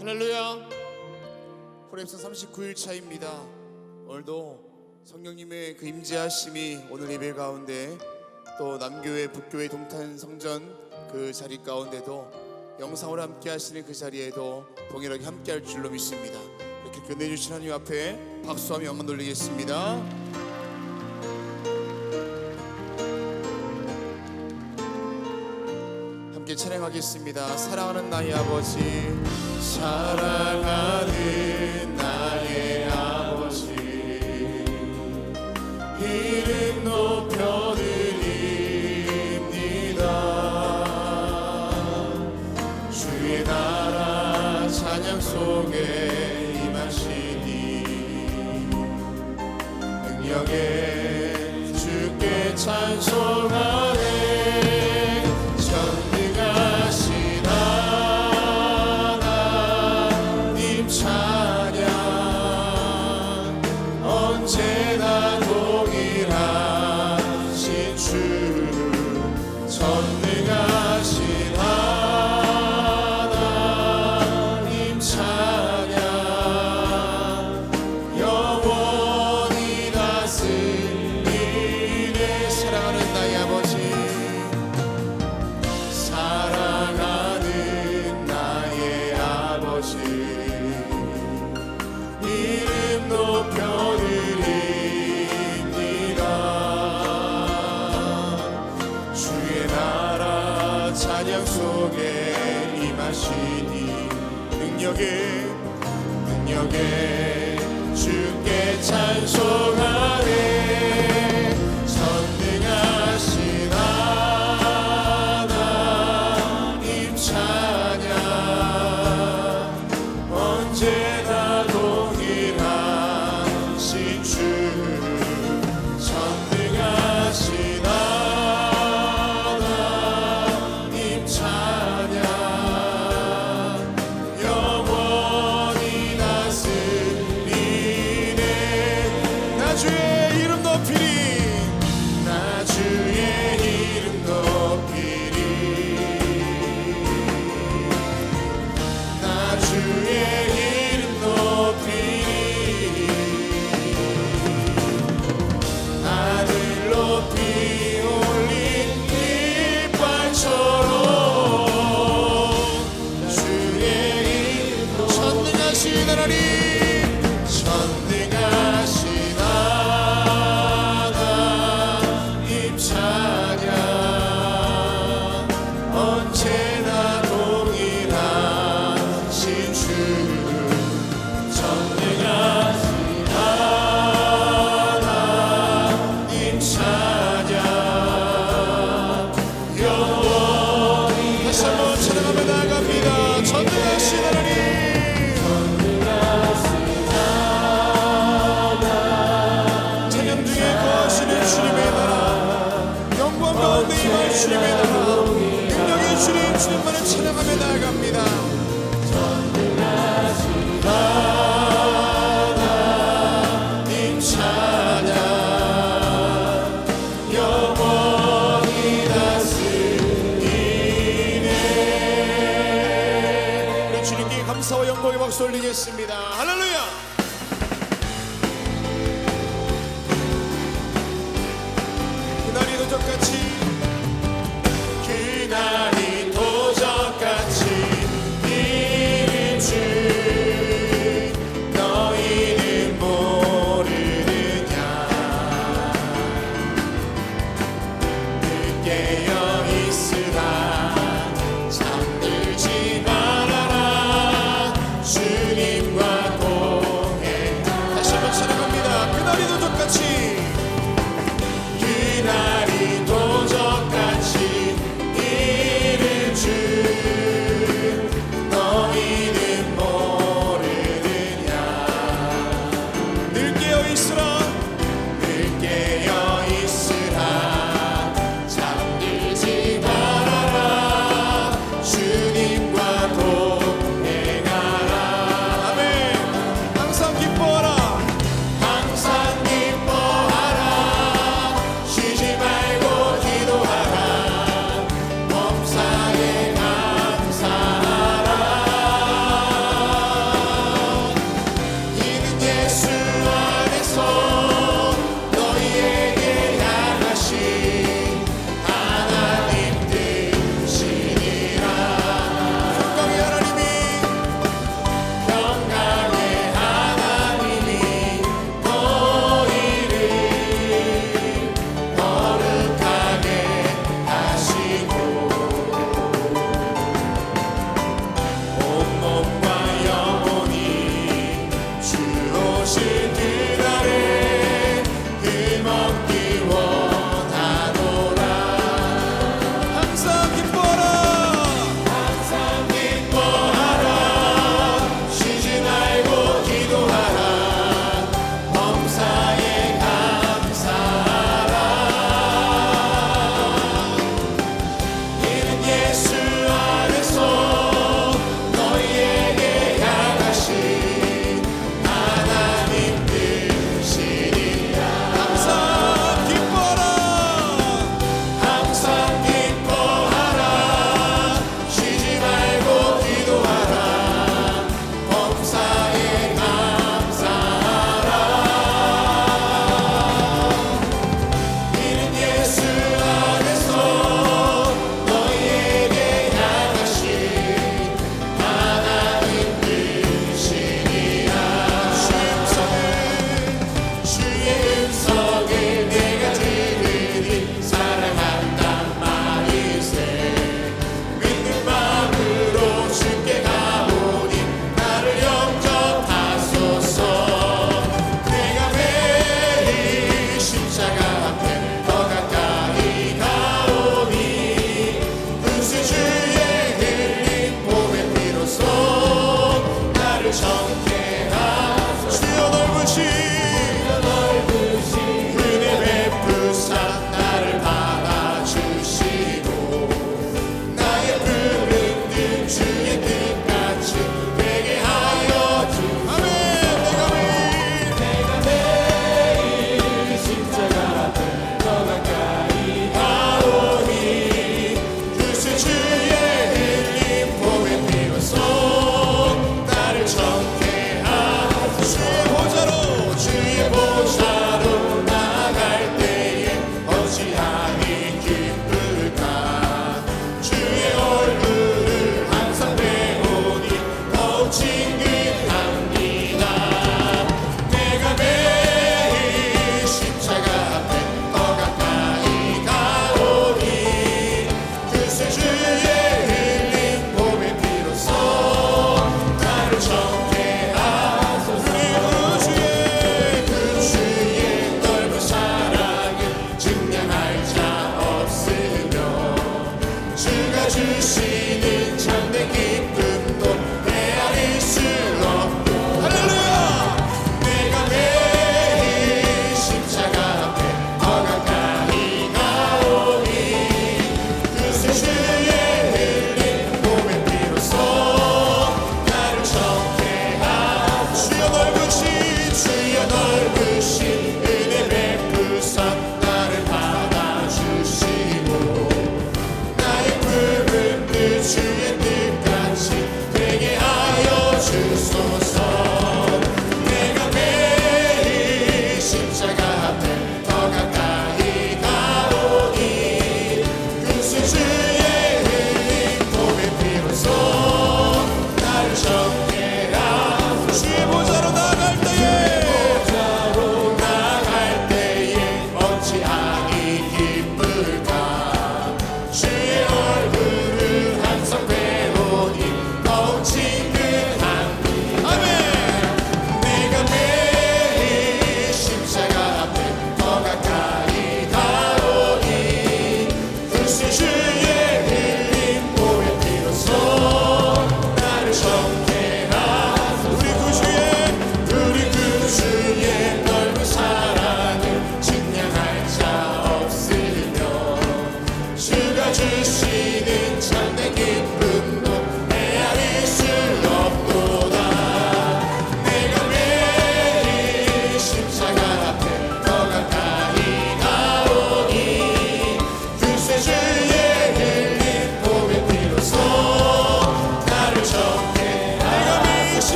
할렐루야. 호랩산 39일 차입니다. 오늘도 성령님의 그 임재하심이 오늘 예배 가운데 또 남교회 북교회 동탄 성전 그 자리 가운데도 영상으로 함께 하시는 그 자리에도 동일하게 함께 할 줄로 믿습니다. 이렇게 끝내주신 하나님 앞에 박수하며 영광 돌리겠습니다. 함께 찬양하겠습니다. 사랑하는 나의 아버지, 사랑하는 나의 아버지, 이름 높여드립니다. 주의 나라 찬양 속에 임하시니 능력에 주께 찬송하네. 언제나 동일하신 주, 전능하신 하나님 찬양, 영원히 다스리네. 사랑하는 나의 아버지, 사랑하는 나의 아버지, 이름 높여드립니다. 주의 나라 찬양 속에 임하시니 능력에 주께 찬송하네. 전능하신 하나님 찬양, 언제나 동일하신 주, 전능하신 하나님 찬양, 영원히 다스리네. 나 주의 이름 높이리, 나 주의 이름 높이리, 나 주의 이름 높이리. 하늘 높이 올린 깃발처럼 주의 이름 전능하신 하나님, 전능하신 하나님 찬양, 언제나 동일하신 주, 전능하신 하나님 찬양, 영원히. 다시 한번 찬양하며 나아갑니다. 전능하신 하나님, 찬양 중에 거하시는 주님의 나라, 영광 가운데 임할 주님의 나라, 능력의 주님만을 찬양하며 나아갑니다. 하나님 찬양, 영원히 다스리네. 우리 주님께 감사와 영광의 박수 올리겠습니다. 할렐루야. 그날이 도적같이, 그날이 도적같이 이른 주 너희는 모르느냐. 깨어 있으라 잠들지 말아라. 주님과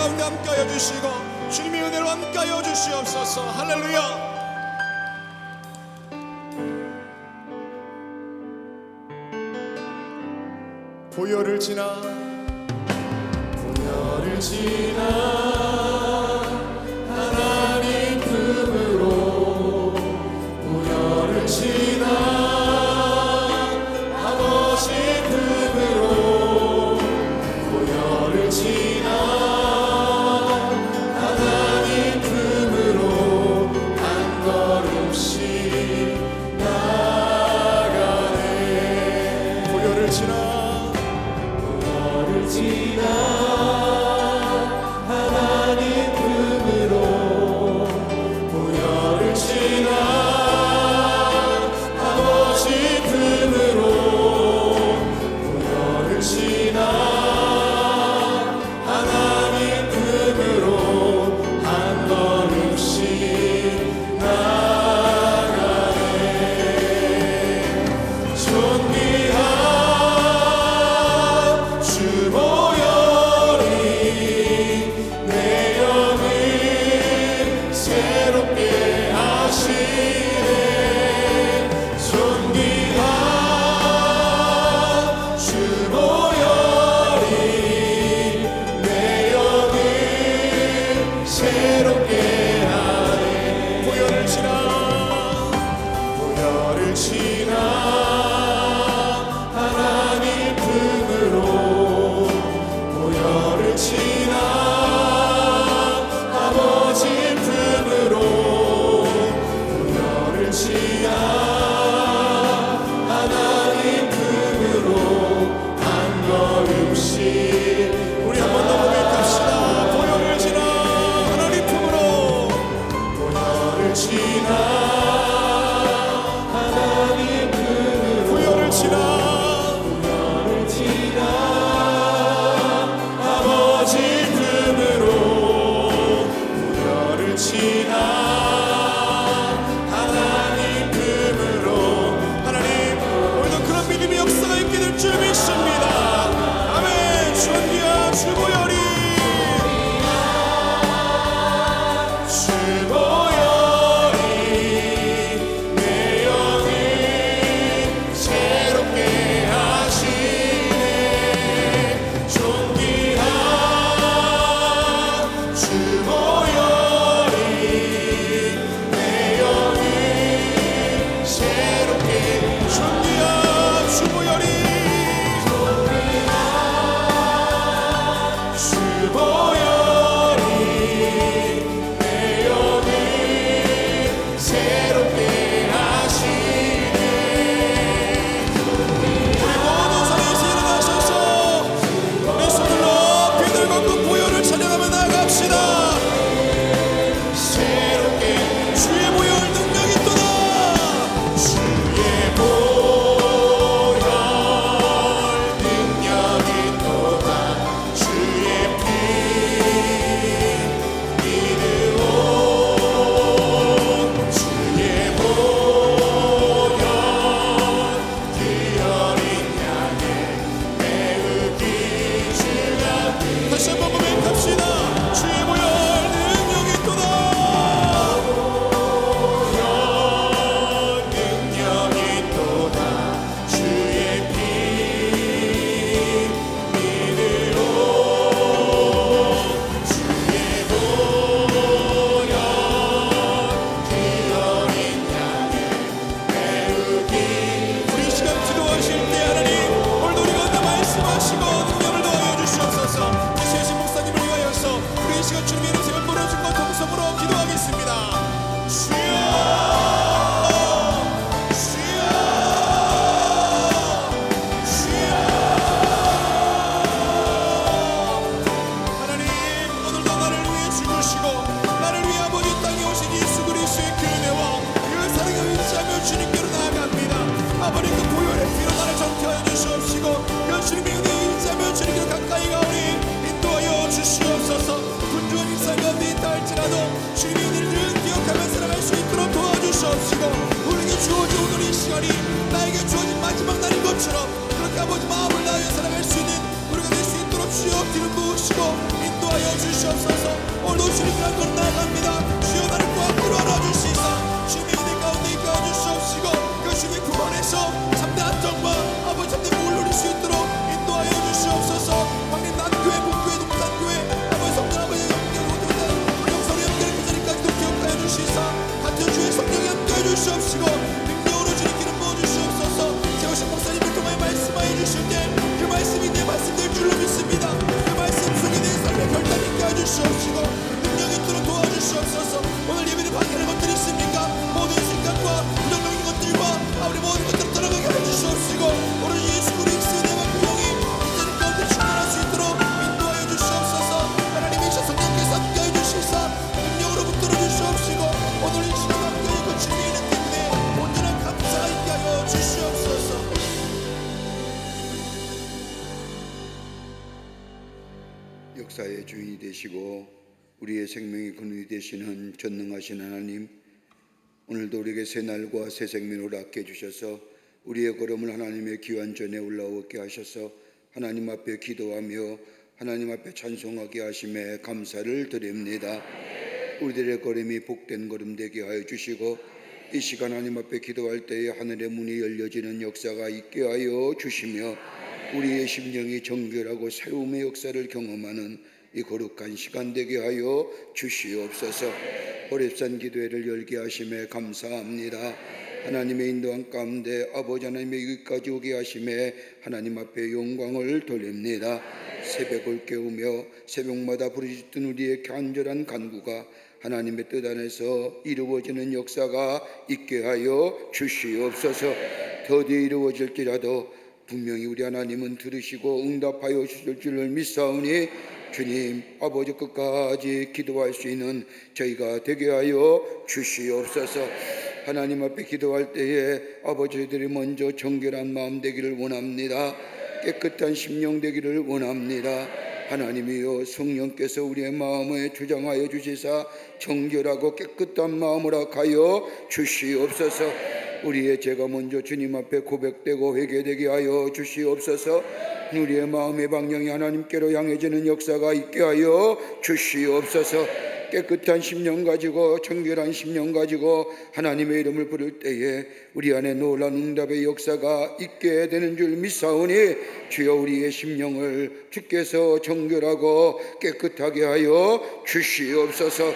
가운데 함께하여 주시고 주님의 은혜로 함께하여 주시옵소서. 할렐루야. 보혈을 지나 하나님 품으로 보혈을 지나 아버지 품으로 보혈을 지나 하나님 품으로 한 걸음씩 나가네. 보혈을 지나 하나님 품으로 보혈을 지나 아버지 품으로 보혈을 지나 하나님 품으로 한 걸음씩 나가네. 존귀한 주 보혈이 내 영을 새롭게 하시네. 존귀한 주 보혈이 내 영을 새롭게 하네. 보혈을 지나 하나님 품으로 보혈을 지나 아버지 품으로 보혈을 지나 하나님 품으로 한 걸음씩 우리 한 번 더 고백합시다. 보혈을 지나 하나님 품으로 보혈을 지나 하나님 품으로 보혈을 지나 아버지 품으로 보혈을 지나 하나님 품으로 하나님 오늘도 그런 믿음의 역사가 있게 될 줄 믿습니다. 아멘. 존귀한 주 보혈이 주 보혈이 내 영을 새롭게 하시네. 존귀한 주 보혈이 내 영을 새롭게 존귀한 주 보혈이 주 보혈이 내 영을 새롭게 하시네. 우리 모든 사람이 일어나셔서 우리 손을 높이 들고 그 보혈을 찬양하며 나아갑시다. 새롭게 주의 보혈 능력이 있도다. 주의 보혈 능력이 있도다. 주의 피 믿으오. 주의 보혈 그 어린 양의 매우기 주가 다시 한번 고백합시다. 주의 보혈 능력이 있도다. 보혈 능력이 있도다. 주의 피 믿으오. 주의 보혈 그 어린 양의 매우기 우리 이 시간 기도하실 때 하나님 오늘도 우리 가운데 말씀하시고 능력을 더하여 주시옵소서. 이세신 목사님을 위하여서 우리 이 시간 주님의 이름 세번 부르짖고 동성으로 기도하겠습니다. 주여 주여 주여 하나님 오늘도 나를 위해 죽으시고 나를 위해 아버지 땅에 오신 예수 그리스도의 그 은혜와 그 사랑을 의지하며 주님께로 나아갑니다. 아버지 그 보혈의 피로 나를 정케하여 주시옵시고 그 주님의 은혜에 의지하며 주님께로 가까이 가오니 인도하여 주시옵소서. 분주한 일상 가운데 있다 할지라도 주님의 은혜를 늘 기억하며 살아갈 수 있도록 도와주시옵시고 우리에게 주어진 오늘 이 시간이 나에게 주어진 마지막 날인 것처럼 그렇게 아버지 마음을 다하여 살아갈 수 있는 우리가 될 수 있도록 주여 기름 부으시고 인도하여 주시옵소서. 주실 때 그 말씀이 내 말씀 될 줄로 믿습니다. 그 말씀 속에 내 삶의 결단 있게 해주시옵시고 능력 있도록 도와주시옵소서. 오늘 예배를 받는 것들이 있습니까? 모든 생각과 부정적인 것들과 우리 모든 것들을 떠나가게 해주시옵시고 오늘 예수 그리스도의 내가 부용이 이제는 가운데 충만할 수 있도록 인도하여 주시옵소서. 하나님의 성령께서 함께 해주시사 능력으로 붙들어 주시옵시고 오늘 이 시간 함께 그 준비에 있는 때문에 온전한 감사가 있게 하여 주시옵소서. 역사의 주인이 되시고 우리의 생명의 근원이 되시는 전능하신 하나님, 오늘도 우리에게 새 날과 새 생명을 얻게 해주셔서 우리의 걸음을 하나님의 귀한 전에 올라오게 하셔서 하나님 앞에 기도하며 하나님 앞에 찬송하게 하심에 감사를 드립니다. 우리들의 걸음이 복된 걸음 되게 하여 주시고 이 시간 하나님 앞에 기도할 때에 하늘의 문이 열려지는 역사가 있게 하여 주시며 우리의 심령이 정결하고 새로움의 역사를 경험하는 이 거룩한 시간 되게 하여 주시옵소서. 호렙산 기도회를 열게 하심에 감사합니다. 하나님의 인도한 가운데 아버지 하나님의 여기까지 오게 하심에 하나님 앞에 영광을 돌립니다. 새벽을 깨우며 새벽마다 부르짖던 우리의 간절한 간구가 하나님의 뜻 안에서 이루어지는 역사가 있게 하여 주시옵소서. 더디 이루어질지라도 분명히 우리 하나님은 들으시고 응답하여 주실 줄을 믿사오니 주님 아버지 끝까지 기도할 수 있는 저희가 되게 하여 주시옵소서. 하나님 앞에 기도할 때에 아버지들이 먼저 정결한 마음 되기를 원합니다. 깨끗한 심령 되기를 원합니다. 하나님이여 성령께서 우리의 마음에 주장하여 주시사 정결하고 깨끗한 마음을 하여 주시옵소서. 우리의 죄가 먼저 주님 앞에 고백되고 회개되게 하여 주시옵소서. 우리의 마음의 방향이 하나님께로 향해지는 역사가 있게 하여 주시옵소서. 깨끗한 심령 가지고 정결한 심령 가지고 하나님의 이름을 부를 때에 우리 안에 놀라운 응답의 역사가 있게 되는 줄 믿사오니 주여 우리의 심령을 주께서 정결하고 깨끗하게 하여 주시옵소서.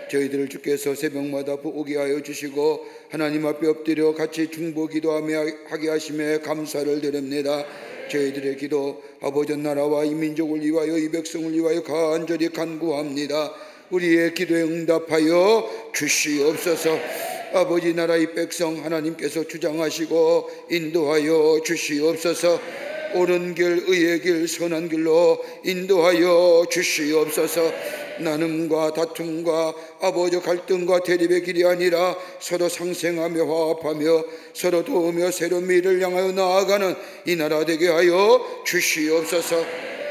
저희들을 주께서 새벽마다 오게 하여 주시고 하나님 앞에 엎드려 같이 중보 기도하며 하게 하심에 감사를 드립니다. 저희들의 기도 아버지 나라와 이 민족을 위하여 이 백성을 위하여 간절히 간구합니다. 우리의 기도에 응답하여 주시옵소서. 아버지 나라 이 백성 하나님께서 주장하시고 인도하여 주시옵소서. 옳은 길 의의 길 선한 길로 인도하여 주시옵소서. 나눔과 다툼과 아버지 갈등과 대립의 길이 아니라 서로 상생하며 화합하며 서로 도우며 새로운 미래를 향하여 나아가는 이 나라 되게 하여 주시옵소서.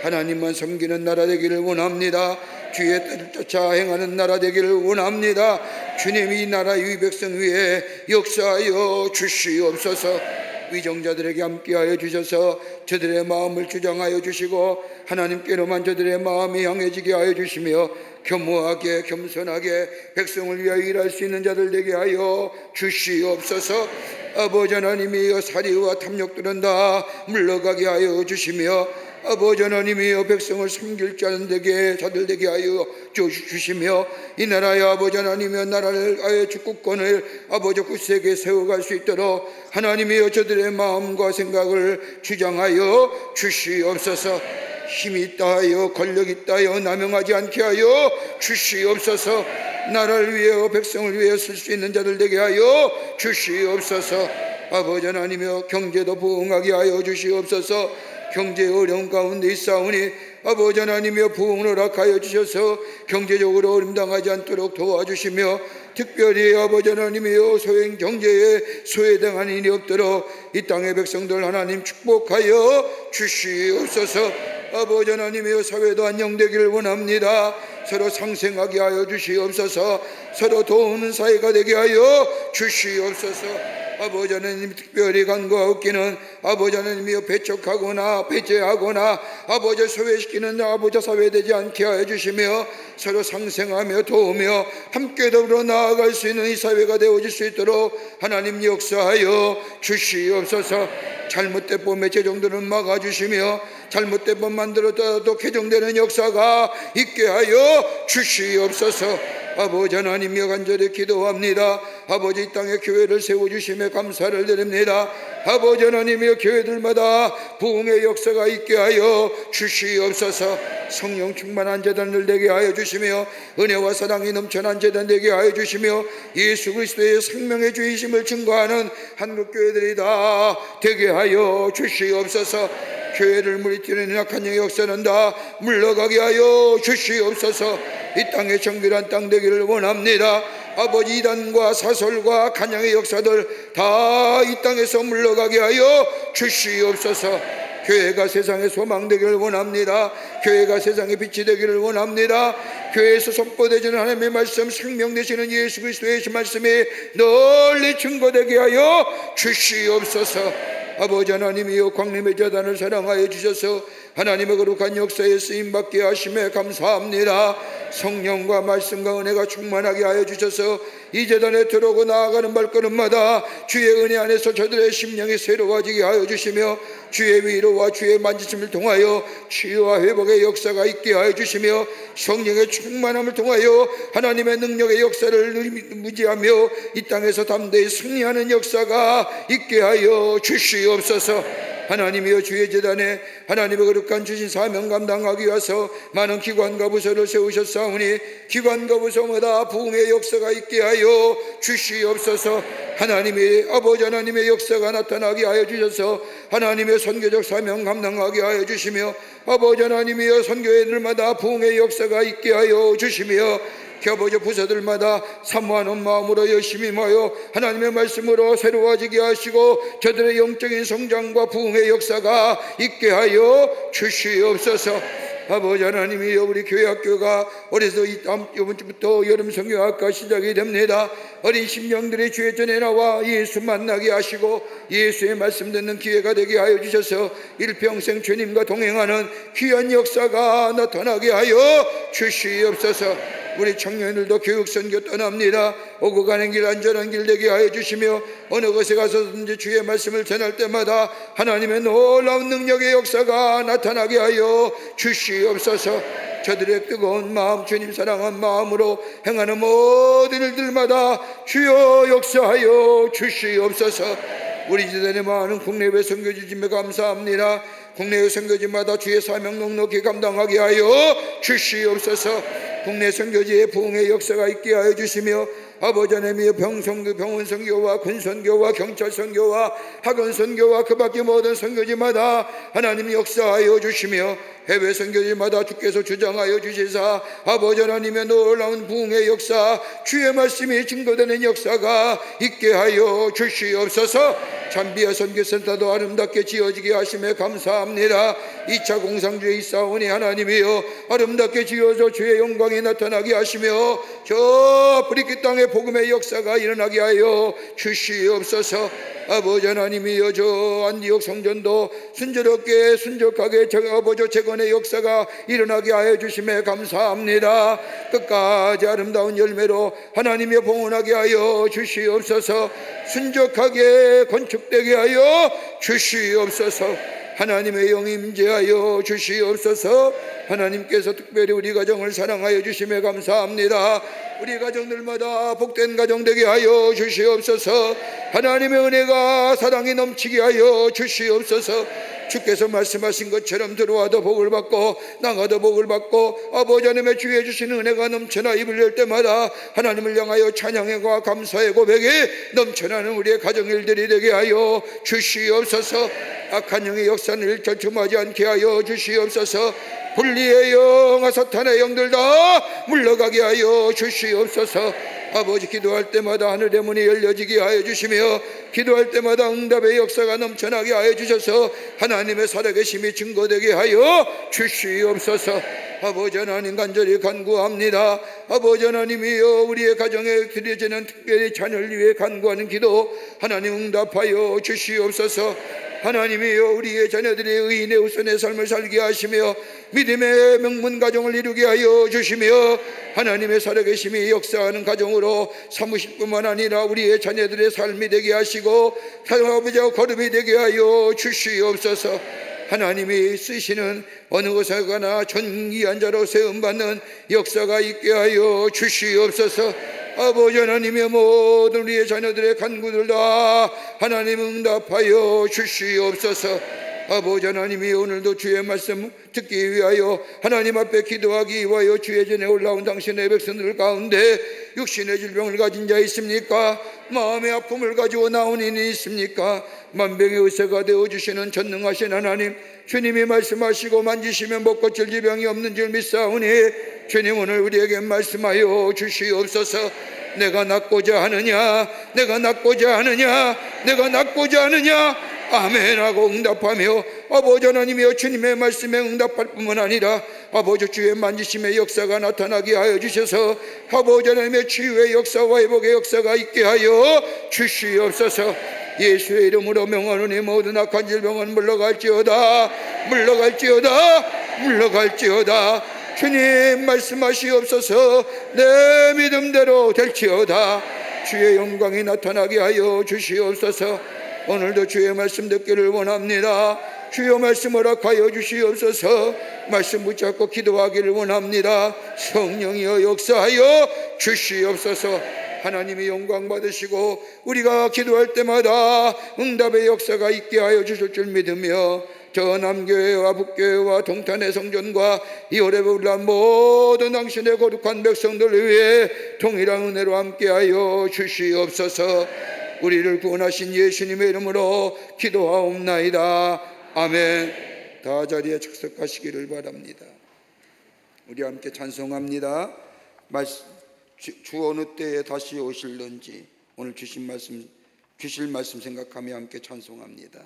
하나님만 섬기는 나라 되기를 원합니다. 주의 뜻을 쫓아 행하는 나라 되기를 원합니다. 주님이 이 나라 이 백성 위에 역사하여 주시옵소서. 위정자들에게 함께하여 주셔서 저들의 마음을 주장하여 주시고 하나님께로만 저들의 마음이 향해지게 하여 주시며 겸허하게 겸손하게 백성을 위하여 일할 수 있는 자들 되게 하여 주시옵소서. 아버지 하나님이여 사리와 탐욕들은 다 물러가게 하여 주시며 아버지 하나님이여 백성을 섬길 자들 되게 하여 주시며 이 나라의 아버지 하나님이여 나라를 아예 주권을 아버지 굳세게 세워갈 수 있도록 하나님이여 저들의 마음과 생각을 주장하여 주시옵소서. 힘이 있다 하여 권력 있다 하여 남용하지 않게 하여 주시옵소서. 나라를 위하여 백성을 위하여 쓸 수 있는 자들 되게 하여 주시옵소서. 아버지 하나님이여 경제도 부흥하게 하여 주시옵소서. 경제의 어려운 가운데 있사오니 아버지 하나님이여 부흥을 허락하여 주셔서 경제적으로 어림당하지 않도록 도와주시며 특별히 아버지 하나님이여 소행 경제에 소외당하는 일이 없도록 이 땅의 백성들 하나님 축복하여 주시옵소서. 아버지 하나님이여 사회도 안녕되기를 원합니다. 서로 상생하게 하여 주시옵소서. 서로 도우는 사회가 되게 하여 주시옵소서. 아버지 하나님 특별히 간구하옵기는 아버지 하나님이여 배척하거나 배제하거나 아버지 소외시키는 아버지 사회되지 않게 하여 주시며 서로 상생하며 도우며 함께 더불어 나아갈 수 있는 이 사회가 되어질 수 있도록 하나님 역사하여 주시옵소서. 잘못된 법의 재정들은 막아주시며 잘못된 법 만들어도 개정되는 역사가 있게 하여 주시옵소서. 아버지 하나님이여 간절히 기도합니다. 아버지 이 땅에 교회를 세워주심에 감사를 드립니다. 아버지 하나님이여 교회들마다 부흥의 역사가 있게 하여 주시옵소서. 성령 충만한 제단을 되게 하여 주시며 은혜와 사랑이 넘쳐난 제단 되게 하여 주시며 예수 그리스도의 생명의 주이심을 증거하는 한국교회들이 다 되게 하여 주시옵소서. 교회를 물리치는 약한 영의 역사는 다 물러가게 하여 주시옵소서. 이 땅에 정결한 땅 되기를 원합니다. 아버지 이단과 사설과 간양의 역사들 다 이 땅에서 물러가게 하여 주시옵소서. 교회가 세상의 소망 되기를 원합니다. 교회가 세상의 빛이 되기를 원합니다. 교회에서 선포되지는 하나님의 말씀, 생명 되시는 예수 그리스도의 말씀이 널리 증거되게 하여 주시옵소서. 아버지 하나님이여 광림의 재단을 사랑하여 주셔서 하나님의 거룩한 역사에 쓰임받게 하심에 감사합니다. 성령과 말씀과 은혜가 충만하게 하여 주셔서 이 재단에 들어오고 나아가는 발걸음마다 주의 은혜 안에서 저들의 심령이 새로워지게 하여 주시며 주의 위로와 주의 만지심을 통하여 치유와 회복의 역사가 있게 하여 주시며 성령의 충만함을 통하여 하나님의 능력의 역사를 무지하며 이 땅에서 담대히 승리하는 역사가 있게 하여 주시옵소서. 하나님이여 주의 재단에 하나님의 거룩한 주신 사명 감당하기 위해서 많은 기관과 부서를 세우셨사오니 기관과 부서마다 부흥의 역사가 있게 하여 주시옵소서. 하나님의 아버지 하나님의 역사가 나타나게 하여 주셔서 하나님의 선교적 사명 감당하게 하여 주시며 아버지 하나님이여 선교회들마다 부흥의 역사가 있게 하여 주시며 아버지 부서들마다 사모하는 마음으로 열심히 모여 하나님의 말씀으로 새로워지게 하시고 저들의 영적인 성장과 부흥의 역사가 있게 하여 주시옵소서. 아버지 하나님이여 우리 교회 학교가 어려서 이번 주부터 여름 성경학과 시작이 됩니다. 어린 심령들이 주의 전에 나와 예수 만나게 하시고 예수의 말씀 듣는 기회가 되게 하여 주셔서 일평생 주님과 동행하는 귀한 역사가 나타나게 하여 주시옵소서. 우리 청년들도 교육선교 떠납니다. 오고 가는 길 안전한 길 되게 하여 주시며 어느 곳에 가서든지 주의 말씀을 전할 때마다 하나님의 놀라운 능력의 역사가 나타나게 하여 주시옵소서. 저들의 뜨거운 마음 주님 사랑한 마음으로 행하는 모든 일들마다 주여 역사하여 주시옵소서. 우리 재단에 많은 국내외 선교지짐에 감사합니다. 국내외 선교지마다 주의 사명 넉넉히 감당하게 하여 주시옵소서. 국내 선교지의 부흥의 역사가 있게 하여 주시며 아버지 하나님의 병원 선교와 군 선교와 경찰 선교와 학원 선교와 그 밖의 모든 선교지마다 하나님이 역사하여 주시며 해외 선교지마다 주께서 주장하여 주시사 아버지 하나님의 놀라운 부흥의 역사 주의 말씀이 증거되는 역사가 있게 하여 주시옵소서. 잠비아 선교센터도 아름답게 지어지게 하심에 감사합니다. 2차 공상주에 있사오니 하나님이여 아름답게 지어져 주의 영광이 나타나게 하시며 저 아프리카 땅의 복음의 역사가 일어나게 하여 주시옵소서. 아버지 하나님이여 저 안디옥 성전도 순조롭게 순적하게 아버지 재건의 역사가 일어나게 하여 주심에 감사합니다. 끝까지 아름다운 열매로 하나님의 봉헌하게 하여 주시옵소서. 순적하게 건축되게 하여 주시옵소서. 하나님의 영이 임재하여 주시옵소서. 하나님께서 특별히 우리 가정을 사랑하여 주심에 감사합니다. 우리 가정들마다 복된 가정 되게 하여 주시옵소서. 하나님의 은혜가 사랑이 넘치게 하여 주시옵소서. 주께서 말씀하신 것처럼 들어와도 복을 받고 나가도 복을 받고 아버지 하나님의 주의 주시는 은혜가 넘쳐나 입을 열 때마다 하나님을 향하여 찬양과 감사의 고백이 넘쳐나는 우리의 가정일들이 되게 하여 주시옵소서. 악한 영의 역사는 일절춤하지 않게 하여 주시옵소서. 분리의 영과 사탄의 영들 다 물러가게 하여 주시옵소서. 아버지 기도할 때마다 하늘의 문이 열려지게 하여 주시며 기도할 때마다 응답의 역사가 넘쳐나게 하여 주셔서 하나님의 살아계심이 증거되게 하여 주시옵소서. 아버지 하나님 간절히 간구합니다. 아버지 하나님이여 우리의 가정에 드려지는 특별히 자녀를 위해 간구하는 기도 하나님 응답하여 주시옵소서. 하나님이여 우리의 자녀들이 의인의 우선의 삶을 살게 하시며 믿음의 명문 가정을 이루게 하여 주시며 하나님의 살아계심이 역사하는 가정으로 삼으실 뿐만 아니라 우리의 자녀들의 삶이 되게 하시고 아버지와 거듭이 되게 하여 주시옵소서. 하나님이 쓰시는 어느 곳에 가나 존귀한 자로 세움받는 역사가 있게 하여 주시옵소서. 아버지 하나님의 모든 우리의 자녀들의 간구들 다 하나님 응답하여 주시옵소서. 아버지 하나님이 오늘도 주의 말씀 듣기 위하여 하나님 앞에 기도하기 위하여 주의 전에 올라온 당신의 백성들 가운데 육신의 질병을 가진 자 있습니까? 마음의 아픔을 가지고 나온 이는 있습니까? 만병의 의사가 되어주시는 전능하신 하나님, 주님이 말씀하시고 만지시면 못 고칠 질병이 없는 줄 믿사오니 주님 오늘 우리에게 말씀하여 주시옵소서. 내가 낫고자 하느냐, 내가 낫고자 하느냐, 내가 낫고자 하느냐, 아멘 하고 응답하며 아버지 하나님이여 주님의 말씀에 응답할 뿐만 아니라 아버지 주의 만지심의 역사가 나타나게 하여 주셔서 아버지 하나님의 치유의 역사와 회복의 역사가 있게 하여 주시옵소서. 예수의 이름으로 명하노니 모든 악한 질병은 물러갈지어다, 물러갈지어다, 물러갈지어다. 주님 말씀하시옵소서. 내 믿음대로 될지어다. 주의 영광이 나타나게 하여 주시옵소서. 오늘도 주의 말씀 듣기를 원합니다. 주의 말씀 허락하여 주시옵소서. 말씀 붙잡고 기도하기를 원합니다. 성령이여 역사하여 주시옵소서. 하나님이 영광 받으시고 우리가 기도할 때마다 응답의 역사가 있게 하여 주실 줄 믿으며 저 남교회와 북교회와 동탄의 성전과 이 오래배 올라온 모든 당신의 거룩한 백성들을 위해 동일한 은혜로 함께하여 주시옵소서. 우리를 구원하신 예수님의 이름으로 기도하옵나이다. 아멘. 다 자리에 착석하시기를 바랍니다. 우리 함께 찬송합니다. 주 어느 때에 다시 오실런지 오늘 주실 말씀 생각하며 함께 찬송합니다.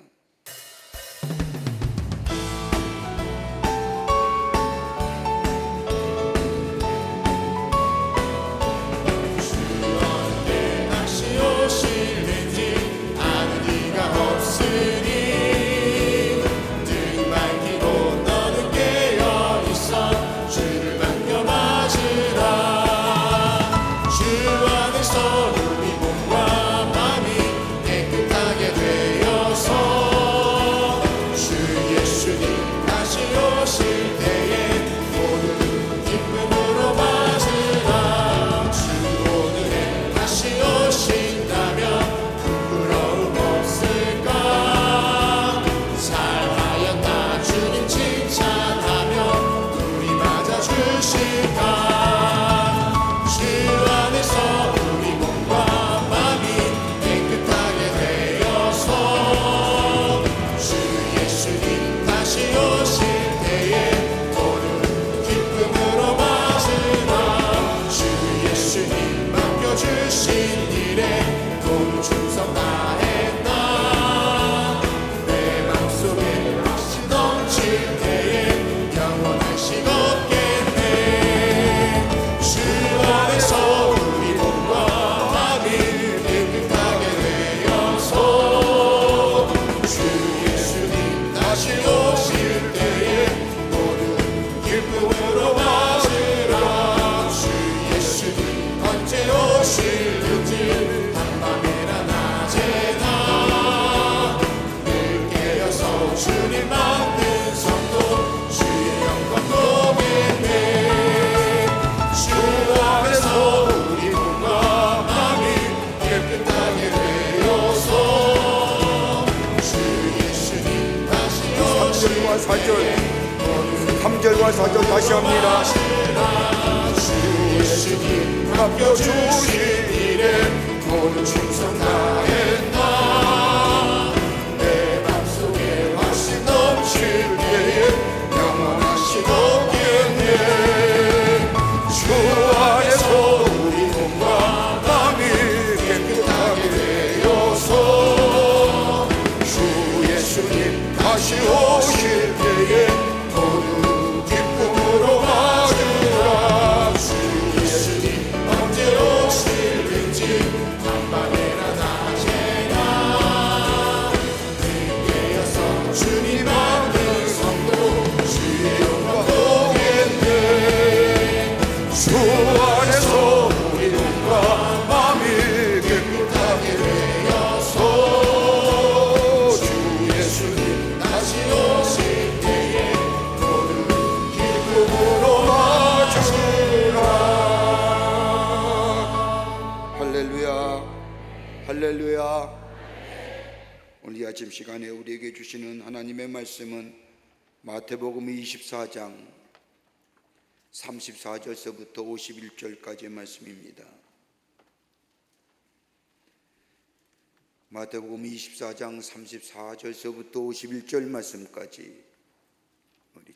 다시 합니다. 주 예수님 맡겨주신 일에 모든 충성 다했나. 내 맘속에 화신 넘칠 때에 영원하시겠네. 주 안에서 우리 몸과 마음이 깨끗하게 되어서 주 예수님 다시 오실 때에 모든 주 예수님 다시 오실 아침 시간에 우리에게 주시는 하나님의 말씀은 마태복음 24장 34절서부터 51절까지의 말씀입니다. 마태복음 24장 34절서부터 51절 말씀까지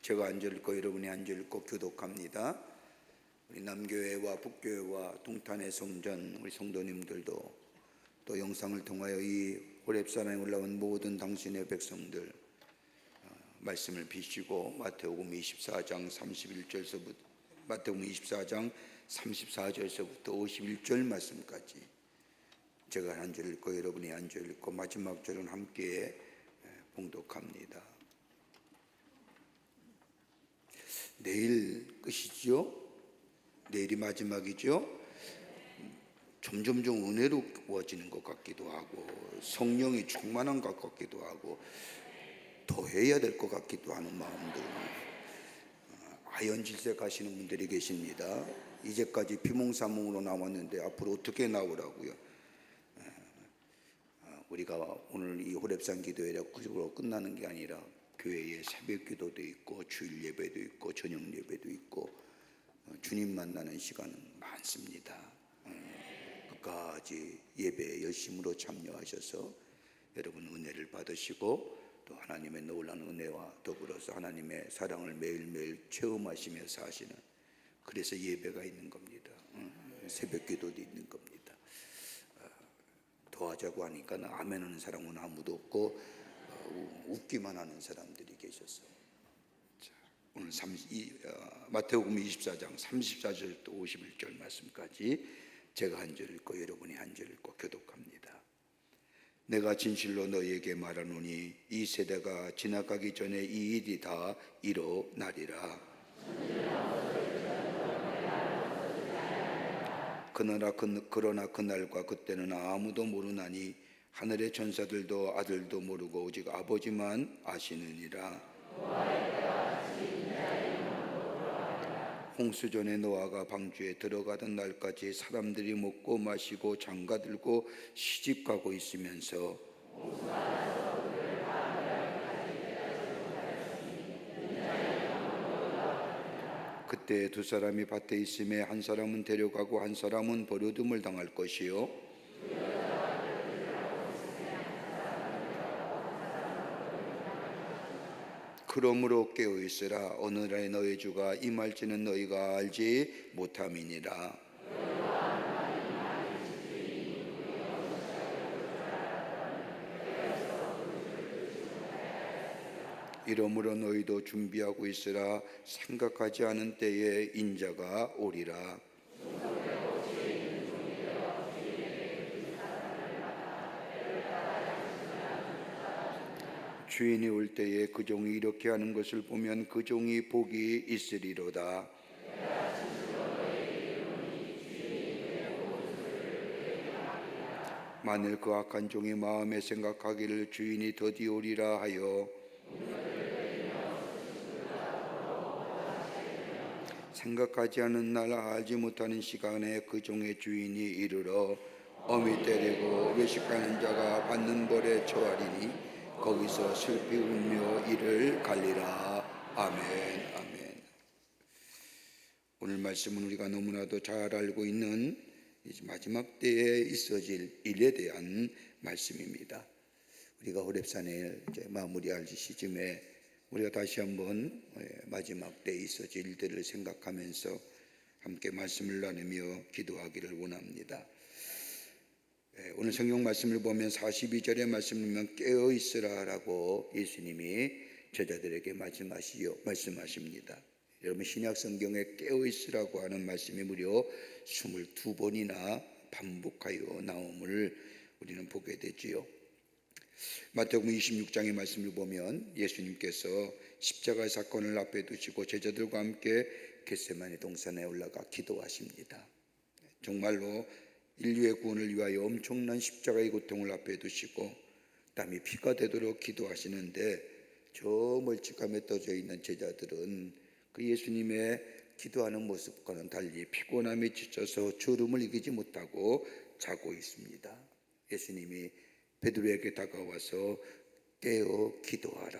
제가 앉아 읽고 여러분이 앉아 읽고 교독합니다. 우리 남교회와 북교회와 동탄의 성전 우리 성도님들도 또 영상을 통하여 이 호렙산에 올라온 모든 당신의 백성들 말씀을 비추고 마태복음 24장 31절서부터 마태복음 24장 34절서부터 51절 말씀까지 제가 앉아 읽고 여러분이 앉아 읽고 마지막 절은 함께 봉독합니다. 내일 끝이죠? 내일이 마지막이죠? 점점 은혜로워지는 것 같기도 하고 성령이 충만한 것 같기도 하고 더 해야 될 것 같기도 하는 마음들. 아연질색 하시는 분들이 계십니다. 이제까지 비몽사몽으로 나왔는데 앞으로 어떻게 나오라고요? 우리가 오늘 이 호렙산 기도회로 끝나는 게 아니라 교회에 새벽 기도도 있고 주일 예배도 있고 저녁 예배도 있고 주님 만나는 시간은 많습니다. 끝까지 예배에 열심으로 참여하셔서 여러분 은혜를 받으시고 또 하나님의 놀라운 은혜와 더불어서 하나님의 사랑을 매일매일 체험하시며 사시는, 그래서 예배가 있는 겁니다. 새벽 기도도 있는 겁니다. 도와자고 하니까 아멘 하는 사람은 아무도 없고 웃기만 하는 사람들이 계셔서 오늘 마태복음 24장 34절부터 51절 말씀까지 제가 한 절 읽고 여러분이 한 절 읽고 교독합니다. 내가 진실로 너희에게 말하노니 이 세대가 지나가기 전에 이 일이 다 일어나리라. 그러나 그날과 그때는 아무도 모르나니 하늘의 천사들도 아들도 모르고 오직 아버지만 아시느니라. 홍수전에 노아가 방주에 들어가던 날까지 사람들이 먹고 마시고 장가들고 시집가고 있으면서 그때 두 사람이 밭에 있음에 한 사람은 데려가고 한 사람은 버려둠을 당할 것이요 그러므로 깨어있으라. 오늘의 너희 주가 임할지는 너희가 알지 못함이니라. 이러므로 너희도 준비하고 있으라. 생각하지 않은 때에 인자가 오리라. 주인이 올 때에 그 종이 이렇게 하는 것을 보면 그 종이 복이 있으리로다. 만일 그 악한 종이 마음에 생각하기를 주인이 더디 오리라 하여 생각하지 않은 날 알지 못하는 시간에 그 종의 주인이 이르러 어미 때리고 외식하는 자가 받는 벌에 처하리니 거기서 슬피 울며 이를 갈리라. 아멘. 아멘. 오늘 말씀은 우리가 너무나도 잘 알고 있는 마지막 때에 있어질 일에 대한 말씀입니다. 우리가 호렙산에 이제 마무리할 시점에 우리가 다시 한번 마지막 때에 있어질 일들을 생각하면서 함께 말씀을 나누며 기도하기를 원합니다. 오늘 성경 말씀을 보면 42절의 말씀을 보면 깨어 있으라라고 예수님이 제자들에게 말씀하십니다. 여러분 신약 성경에 깨어 있으라고 하는 말씀이 무려 22번이나 반복하여 나옴을 우리는 보게 되지요. 마태복음 26장의 말씀을 보면 예수님께서 십자가의 사건을 앞에 두시고 제자들과 함께 겟세마네 동산에 올라가 기도하십니다. 정말로 인류의 구원을 위하여 엄청난 십자가의 고통을 앞에 두시고 땀이 피가 되도록 기도하시는데 저 멀찍함에 떠져 있는 제자들은 그 예수님의 기도하는 모습과는 달리 피곤함에 지쳐서 졸음을 이기지 못하고 자고 있습니다. 예수님이 베드로에게 다가와서 깨어 기도하라.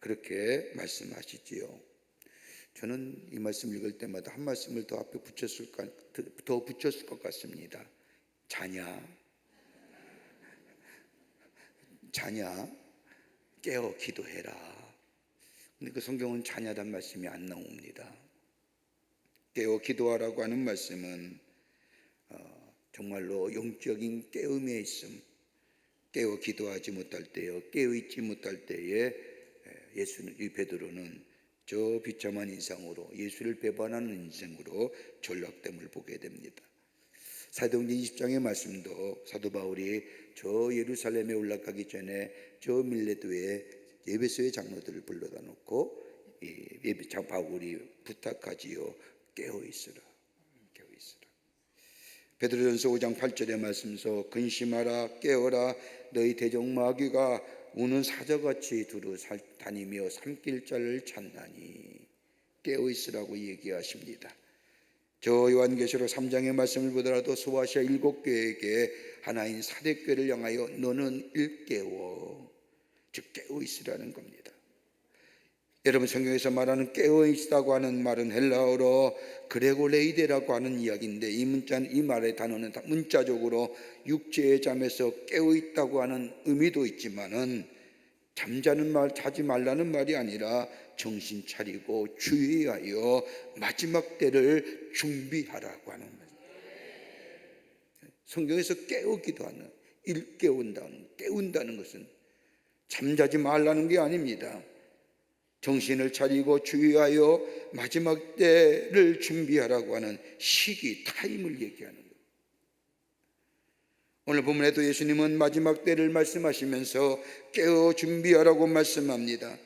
그렇게 말씀하시지요. 저는 이 말씀 읽을 때마다 한 말씀을 더 앞에 붙였을 것 같습니다. 자냐 깨어 기도해라. 근데 그 성경은 자냐란 말씀이 안 나옵니다. 깨어 기도하라고 하는 말씀은 정말로 영적인 깨음에 있음, 깨어 기도하지 못할 때요, 깨어 있지 못할 때에 이 베드로는 저 비참한 인상으로, 예수를 배반하는 인생으로 전락됨을 보게 됩니다. 사도행전 20장의 말씀도 사도 바울이 저 예루살렘에 올라가기 전에 저 밀레도에 에베소의 장로들을 불러다 놓고 바울이 부탁하지요. 깨어 있으라. 베드로전서 5장 8절의 말씀서 근심하라 깨어라 너희 대적 마귀가 우는 사자같이 두루 다니며 삼킬 자를 찾나니. 깨어 있으라고 얘기하십니다. 저 요한계시록 3장의 말씀을 보더라도 소아시아 7교회에게 하나인 사대교회를 향하여 너는 일깨워, 즉 깨어 있으라는 겁니다. 여러분, 성경에서 말하는 깨어 있다고 하는 말은 헬라어로 그레고레이데라고 하는 이야기인데, 이 말의 단어는 문자적으로 육체의 잠에서 깨어 있다고 하는 의미도 있지만은 자지 말라는 말이 아니라 정신 차리고 주의하여 마지막 때를 준비하라고 하는 말입니다. 성경에서 깨우기도 하는, 깨운다는 것은 잠자지 말라는 게 아닙니다. 정신을 차리고 주의하여 마지막 때를 준비하라고 하는 시기, 타임을 얘기하는 거예요. 오늘 본문에도 예수님은 마지막 때를 말씀하시면서 깨어 준비하라고 말씀합니다.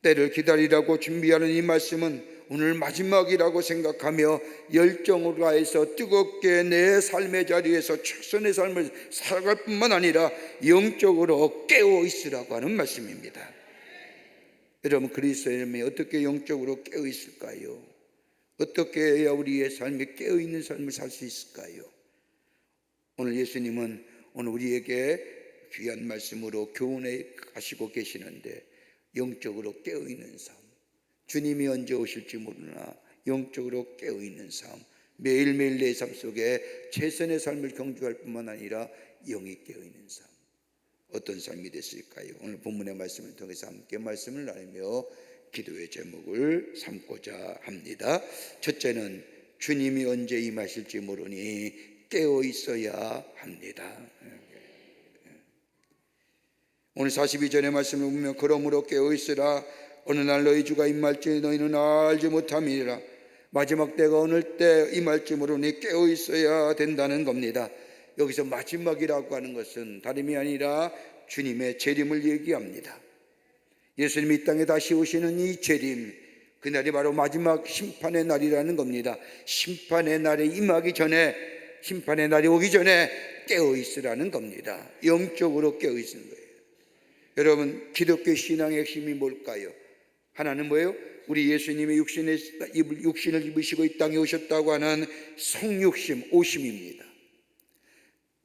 때를 기다리라고 준비하는 이 말씀은 오늘 마지막이라고 생각하며 열정을 다해서 뜨겁게 내 삶의 자리에서 최선의 삶을 살아갈 뿐만 아니라 영적으로 깨어 있으라고 하는 말씀입니다. 여러분, 그리스도인이 어떻게 영적으로 깨어 있을까요? 어떻게 해야 우리의 삶이 깨어 있는 삶을 살 수 있을까요? 오늘 예수님은 오늘 우리에게 귀한 말씀으로 교훈해 가시고 계시는데, 영적으로 깨어 있는 삶, 주님이 언제 오실지 모르나 영적으로 깨어 있는 삶, 매일매일 내 삶 속에 최선의 삶을 경주할 뿐만 아니라 영이 깨어 있는 삶, 어떤 삶이 됐을까요? 오늘 본문의 말씀을 통해서 함께 말씀을 나누며 기도의 제목을 삼고자 합니다. 첫째는 주님이 언제 임하실지 모르니 깨어 있어야 합니다. 오늘 42절의 말씀을 보면 그러므로 깨어 있으라. 어느 날 너희 주가 임할지 너희는 알지 못함이라. 마지막 때가 어느 때 임할지 모르니 깨어 있어야 된다는 겁니다. 여기서 마지막이라고 하는 것은 다름이 아니라 주님의 재림을 얘기합니다. 예수님이 이 땅에 다시 오시는 이 재림, 그날이 바로 마지막 심판의 날이라는 겁니다. 심판의 날에 임하기 전에, 심판의 날이 오기 전에 깨어 있으라는 겁니다. 영적으로 깨어 있는 거예요. 여러분, 기독교 신앙의 핵심이 뭘까요? 하나는 뭐예요? 우리 예수님이 육신을 입으시고 이 땅에 오셨다고 하는 성육신, 오심입니다.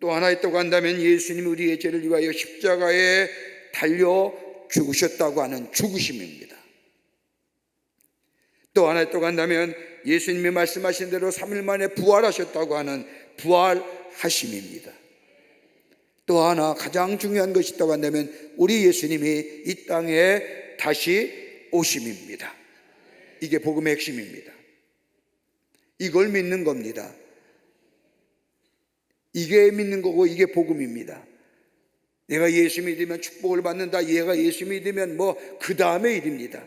또 하나 있다고 한다면 예수님이 우리의 죄를 위하여 십자가에 달려 죽으셨다고 하는 죽으심입니다. 또 하나 있다고 한다면 예수님이 말씀하신 대로 3일 만에 부활하셨다고 하는 부활하심입니다. 또 하나 가장 중요한 것이 있다고 한다면 우리 예수님이 이 땅에 다시 오심입니다. 이게 복음의 핵심입니다. 이걸 믿는 겁니다. 이게 믿는 거고 이게 복음입니다. 내가 예수 믿으면 축복을 받는다, 얘가 예수 믿으면 그 다음의 일입니다.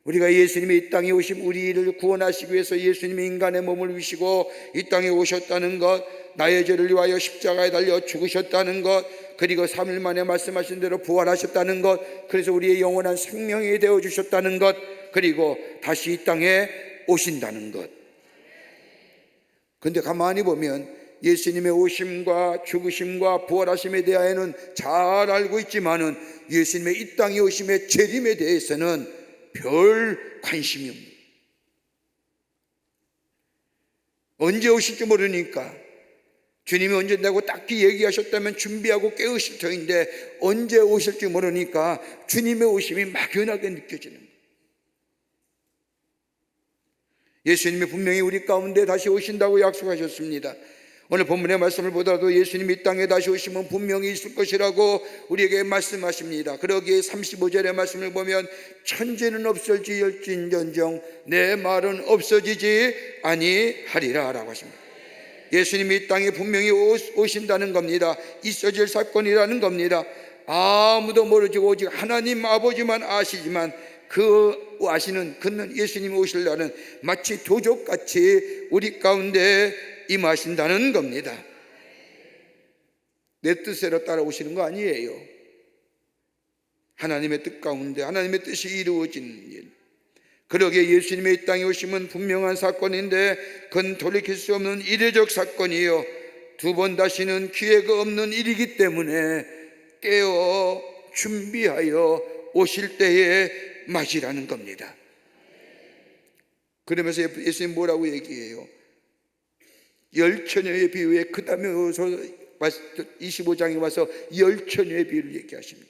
우리가 예수님이 이 땅에 오심, 우리를 구원하시기 위해서 예수님이 인간의 몸을 입으시고 이 땅에 오셨다는 것, 나의 죄를 위하여 십자가에 달려 죽으셨다는 것, 그리고 3일 만에 말씀하신 대로 부활하셨다는 것, 그래서 우리의 영원한 생명이 되어주셨다는 것, 그리고 다시 이 땅에 오신다는 것. 그런데 가만히 보면 예수님의 오심과 죽으심과 부활하심에 대하여는 잘 알고 있지만은 예수님의 이 땅에 오심의 재림에 대해서는 별 관심이 없습니다. 언제 오실지 모르니까, 주님이 언제 온다고 딱히 얘기하셨다면 준비하고 깨우실 터인데 언제 오실지 모르니까 주님의 오심이 막연하게 느껴지는 거예요. 예수님이 분명히 우리 가운데 다시 오신다고 약속하셨습니다. 오늘 본문의 말씀을 보더라도 예수님이 이 땅에 다시 오시면 분명히 있을 것이라고 우리에게 말씀하십니다. 그러기에 35절의 말씀을 보면 천지는 없어질지언정 내 말은 없어지지 아니하리라 라고 하십니다. 예수님이 이 땅에 분명히 오신다는 겁니다. 있어질 사건이라는 겁니다. 아무도 모르지 오직 하나님 아버지만 아시지만 그 아시는 그는 예수님이 오실 날은 마치 도적같이 우리 가운데 임하신다는 겁니다. 내 뜻대로 따라오시는 거 아니에요. 하나님의 뜻 가운데 하나님의 뜻이 이루어지는 일. 그러기에 예수님의 이 땅에 오심은 분명한 사건인데 그건 돌이킬 수 없는 이례적 사건이요, 두 번 다시는 기회가 없는 일이기 때문에 깨어 준비하여 오실 때에 맞이라는 겁니다. 그러면서 예수님 뭐라고 얘기해요? 열처녀의 비유에 그 다음에 25장에 와서 열처녀의 비유를 얘기하십니다.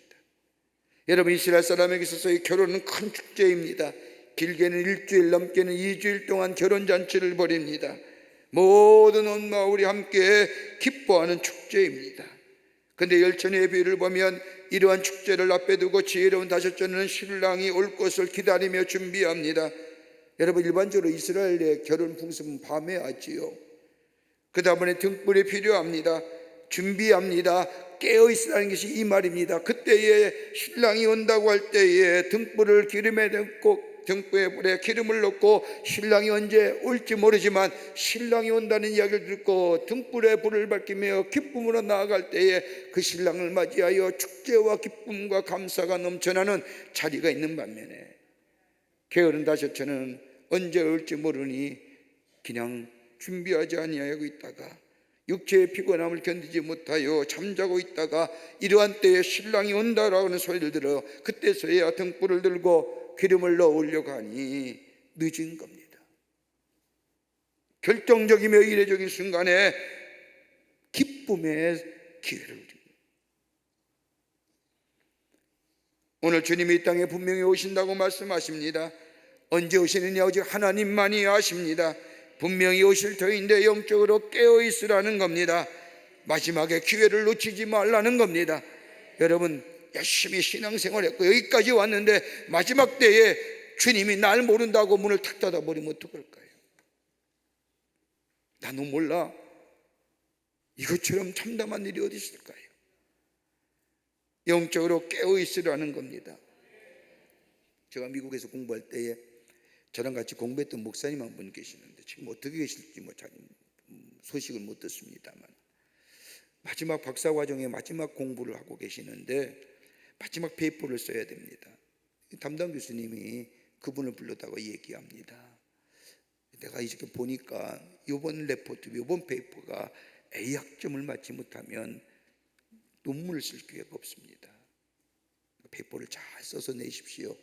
여러분, 이스라엘 사람에게 있어서 이 결혼은 큰 축제입니다. 길게는 일주일, 넘게는 2주일 동안 결혼잔치를 벌입니다. 모든 온 마을이 함께 기뻐하는 축제입니다. 그런데 열처녀의 비유를 보면 이러한 축제를 앞에 두고 지혜로운 다섯처녀는 신랑이 올 것을 기다리며 준비합니다. 여러분, 일반적으로 이스라엘의 결혼 풍습은 밤에 하지요. 그 다음에 등불이 필요합니다. 준비합니다. 깨어있으라는 것이 이 말입니다. 그때에 신랑이 온다고 할 때에 등불을 기름에 넣고 등불에 불에 기름을 넣고 신랑이 언제 올지 모르지만 신랑이 온다는 이야기를 듣고 등불에 불을 밝히며 기쁨으로 나아갈 때에 그 신랑을 맞이하여 축제와 기쁨과 감사가 넘쳐나는 자리가 있는 반면에 게으른 다섯처는 언제 올지 모르니 그냥 준비하지 아니하고 있다가 육체의 피곤함을 견디지 못하여 잠자고 있다가 이러한 때에 신랑이 온다라고 하는 소리를 들어 그때서야 등불을 들고 기름을 넣으려고 하니 늦은 겁니다. 결정적이며 이례적인 순간에 기쁨의 기회를 드립니다. 오늘 주님이 이 땅에 분명히 오신다고 말씀하십니다. 언제 오시느냐 오직 하나님만이 아십니다. 분명히 오실 터인데 영적으로 깨어있으라는 겁니다. 마지막에 기회를 놓치지 말라는 겁니다. 여러분, 열심히 신앙생활했고 여기까지 왔는데 마지막 때에 주님이 날 모른다고 문을 탁 닫아버리면 어떡할까요? 나는 몰라. 이것처럼 참담한 일이 어디 있을까요? 영적으로 깨어있으라는 겁니다. 제가 미국에서 공부할 때에 저랑 같이 공부했던 목사님 한 분 계시는데 지금 어떻게 계실지 잘 소식을 못 듣습니다만 마지막 박사과정의 마지막 공부를 하고 계시는데 마지막 페이퍼를 써야 됩니다. 담당 교수님이 그분을 불러다가 얘기합니다. 내가 이렇게 보니까 이번 레포트, 이번 페이퍼가 A 학점을 맞지 못하면 논문을 쓸 기회가 없습니다. 페이퍼를 잘 써서 내십시오.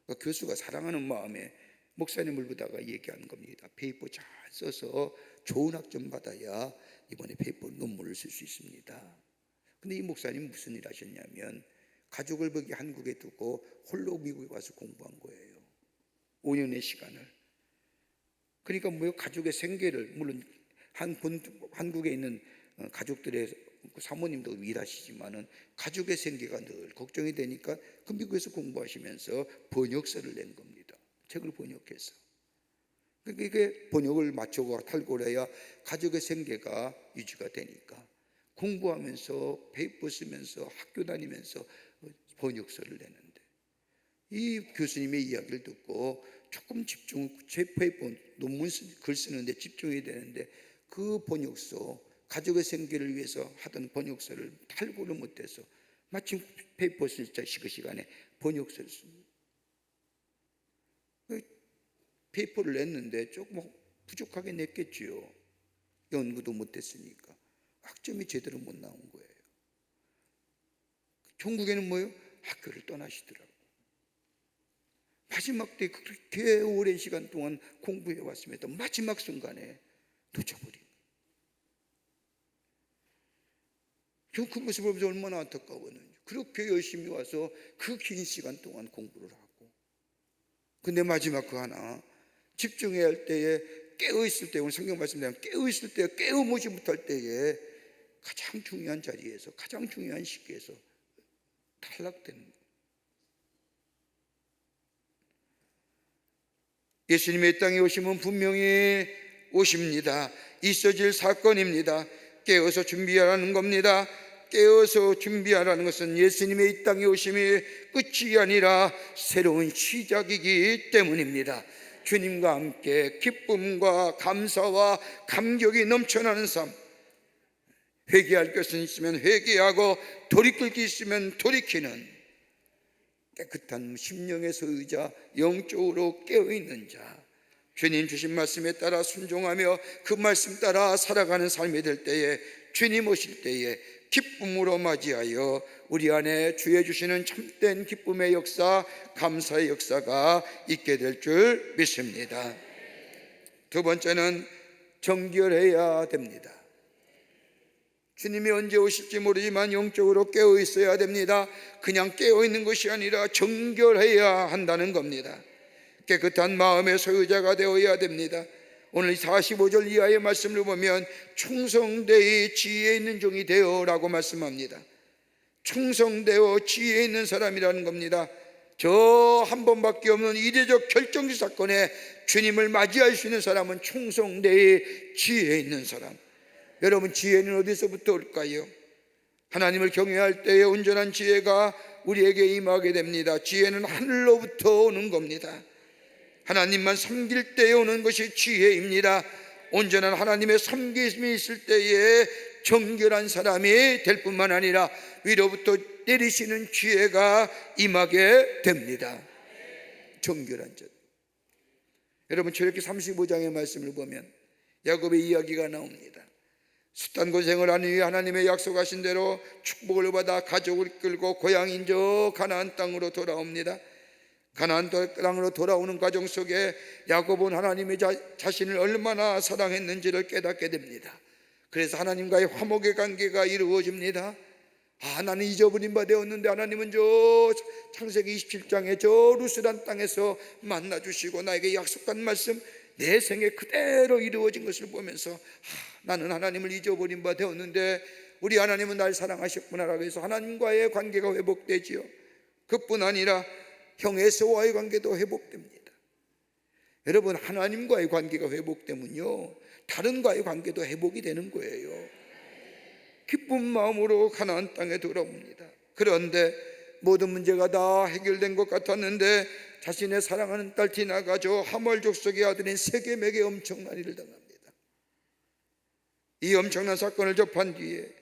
그러니까 교수가 사랑하는 마음에 목사님을 보다가 얘기하는 겁니다. 페이퍼 잘 써서 좋은 학점 받아야 이번에 페이퍼 논문을 쓸 수 있습니다. 근데 이 목사님 무슨 일 하셨냐면 가족을 거기 한국에 두고 홀로 미국에 와서 공부한 거예요. 5년의 시간을. 그러니까 뭐 가족의 생계를, 물론 한국에 있는 가족들의 사모님도 일하시지만은 가족의 생계가 늘 걱정이 되니까 그 미국에서 공부하시면서 번역서를 낸 겁니다. 책을 번역해서. 그러니까 이게 번역을 맞추고 탈고를 해야 가족의 생계가 유지가 되니까 공부하면서 페이퍼 쓰면서 학교 다니면서 번역서를 내는데 이 교수님의 이야기를 듣고 조금 제 페이퍼 논문 글 쓰는데 집중해야 되는데 그 번역서, 가족의 생계를 위해서 하던 번역서를 탈고를 못해서 마침 페이퍼 쓸 시간에 번역서를 씁니다. 페이퍼를 냈는데 조금 부족하게 냈겠지요. 연구도 못했으니까 학점이 제대로 못 나온 거예요. 종국에는 뭐예요? 학교를 떠나시더라고요. 마지막 때 그렇게 오랜 시간 동안 공부해 왔음에도 마지막 순간에 놓쳐버린 거예요. 저 그 모습을 보면서 얼마나 안타까웠는지. 그렇게 열심히 와서 그 긴 시간 동안 공부를 하고, 근데 마지막 그 하나 집중해야 할 때에, 깨어있을 때, 오늘 성경 말씀대로 깨어있을 때, 깨어보지 못할 때에 가장 중요한 자리에서, 가장 중요한 시기에서 탈락되는 거예요. 예수님의 이 땅에 오심은 분명히 오십니다. 있어질 사건입니다. 깨어서 준비하라는 겁니다. 깨어서 준비하라는 것은 예수님의 이 땅에 오심이 끝이 아니라 새로운 시작이기 때문입니다. 주님과 함께 기쁨과 감사와 감격이 넘쳐나는 삶, 회개할 것은 있으면 회개하고 돌이킬 게 있으면 돌이키는 깨끗한 심령의 소유자, 영적으로 깨어있는 자, 주님 주신 말씀에 따라 순종하며 그 말씀 따라 살아가는 삶이 될 때에, 주님 오실 때에 기쁨으로 맞이하여 우리 안에 주의 주시는 참된 기쁨의 역사, 감사의 역사가 있게 될 줄 믿습니다. 두 번째는 정결해야 됩니다. 주님이 언제 오실지 모르지만 영적으로 깨어 있어야 됩니다. 그냥 깨어 있는 것이 아니라 정결해야 한다는 겁니다. 깨끗한 마음의 소유자가 되어야 됩니다. 오늘 45절 이하의 말씀을 보면 충성되이 지혜 있는 종이 되어라고 말씀합니다. 충성되어 지혜 있는 사람이라는 겁니다. 저 한 번밖에 없는 이례적 결정적 사건에 주님을 맞이할 수 있는 사람은 충성되이 지혜 있는 사람. 여러분, 지혜는 어디서부터 올까요? 하나님을 경외할 때에 온전한 지혜가 우리에게 임하게 됩니다. 지혜는 하늘로부터 오는 겁니다. 하나님만 섬길 때에 오는 것이 지혜입니다. 온전한 하나님의 섬김이 있을 때에 정결한 사람이 될 뿐만 아니라 위로부터 내리시는 지혜가 임하게 됩니다. 정결한 자. 여러분, 출애굽기 35장의 말씀을 보면 야곱의 이야기가 나옵니다. 숱한 고생을 한 후에 하나님의 약속하신 대로 축복을 받아 가족을 끌고 고향인 저 가나안 땅으로 돌아옵니다. 가나안 땅으로 돌아오는 과정 속에 야곱은 하나님의 자신을 얼마나 사랑했는지를 깨닫게 됩니다. 그래서 하나님과의 화목의 관계가 이루어집니다. 나는 잊어버린 바 되었는데 하나님은 저 창세기 27장에 저 루스란 땅에서 만나주시고 나에게 약속한 말씀 내 생에 그대로 이루어진 것을 보면서 나는 하나님을 잊어버린 바 되었는데 우리 하나님은 날 사랑하셨구나라고 해서 하나님과의 관계가 회복되지요. 그뿐 아니라 형 에서와의 관계도 회복됩니다. 여러분, 하나님과의 관계가 회복되면요 다른과의 관계도 회복이 되는 거예요. 기쁜 마음으로 가나안 땅에 돌아옵니다. 그런데 모든 문제가 다 해결된 것 같았는데 자신의 사랑하는 딸 디나가 저 하몰 족속의 아들인 세겜에게 엄청난 일을 당합니다. 이 엄청난 사건을 접한 뒤에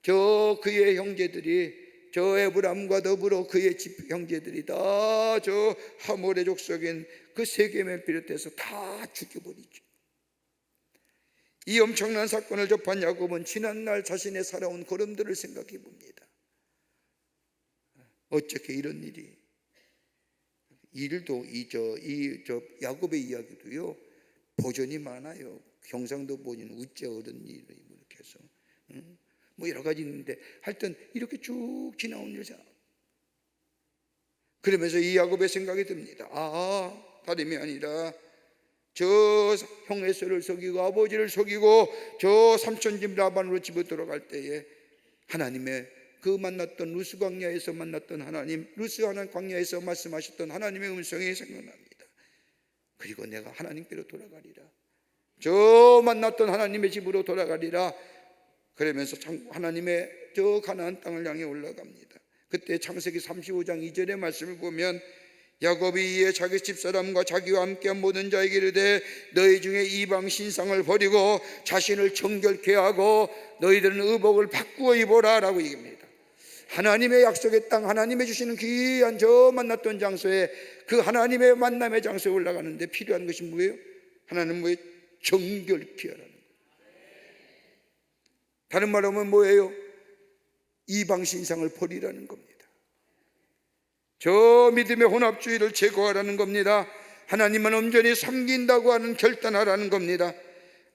저 그의 형제들이, 저 에브람과 더불어 그의 집 형제들이 다 저 하몰의 족속인 그 세겜을 비롯해서 다 죽여버리죠. 이 엄청난 사건을 접한 야곱은 지난날 자신의 살아온 걸음들을 생각해 봅니다. 어떻게 이런 일도 저 야곱의 이야기도요 버전이 많아요. 경상도 버전 우째 어른 일 이렇게 해서 뭐 여러 가지 있는데 하여튼 이렇게 쭉 지나온 일이잖아. 그러면서 이 야곱의 생각이 듭니다. 다름이 아니라 저 형 에서를 속이고 아버지를 속이고 저 삼촌집 라반으로 집에 돌아갈 때에 하나님의 그 만났던 루스 광야에서 만났던 하나님, 루스 하나님 광야에서 말씀하셨던 하나님의 음성이 생각납니다. 그리고 내가 하나님께로 돌아가리라, 저 만났던 하나님의 집으로 돌아가리라. 그러면서 하나님의 저 가나안 땅을 향해 올라갑니다. 그때 창세기 35장 2절의 말씀을 보면 야곱이 이에 자기 집사람과 자기와 함께한 모든 자에게 이르되 너희 중에 이방 신상을 버리고 자신을 정결케 하고 너희들은 의복을 바꾸어 입어라 라고 얘기합니다. 하나님의 약속의 땅, 하나님의 주시는 귀한 저 만났던 장소에, 그 하나님의 만남의 장소에 올라가는데 필요한 것이 뭐예요? 하나님은 뭐예요? 정결케 하라는 거예요. 다른 말로 하면 뭐예요? 이방 신상을 버리라는 겁니다. 저 믿음의 혼합주의를 제거하라는 겁니다. 하나님만 온전히 섬긴다고 하는 결단하라는 겁니다.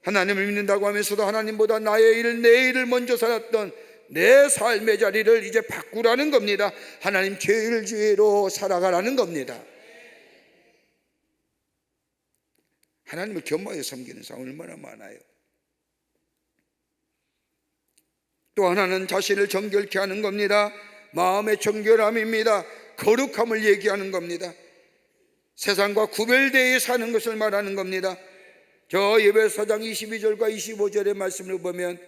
하나님을 믿는다고 하면서도 하나님보다 나의 일, 내 일을 먼저 살았던 내 삶의 자리를 이제 바꾸라는 겁니다. 하나님 제일주의로 살아가라는 겁니다. 하나님을 겸하여 섬기는 사람 얼마나 많아요. 또 하나는 자신을 정결케 하는 겁니다. 마음의 정결함입니다. 거룩함을 얘기하는 겁니다. 세상과 구별되어 사는 것을 말하는 겁니다. 저 에베소 4장 22절과 25절의 말씀을 보면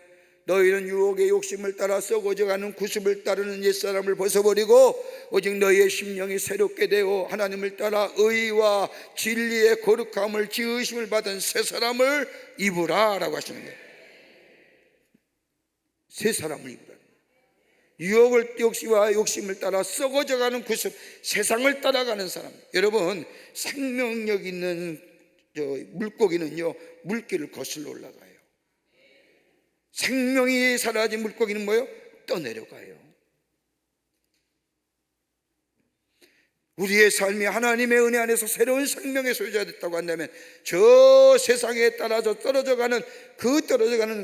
너희는 유혹의 욕심을 따라 썩어져가는 구습을 따르는 옛사람을 벗어버리고 오직 너희의 심령이 새롭게 되어 하나님을 따라 의와 진리의 거룩함을 지으심을 받은 새 사람을 입으라 라고 하시는 거예요. 새 사람을 입으라. 유혹을 욕심과 욕심을 따라 썩어져가는 구습, 세상을 따라가는 사람. 여러분, 생명력 있는 물고기는요 물길을 거슬러 올라가요. 생명이 사라진 물고기는 뭐예요? 떠내려가요. 우리의 삶이 하나님의 은혜 안에서 새로운 생명의 소유자 됐다고 한다면 저 세상에 따라서 떨어져가는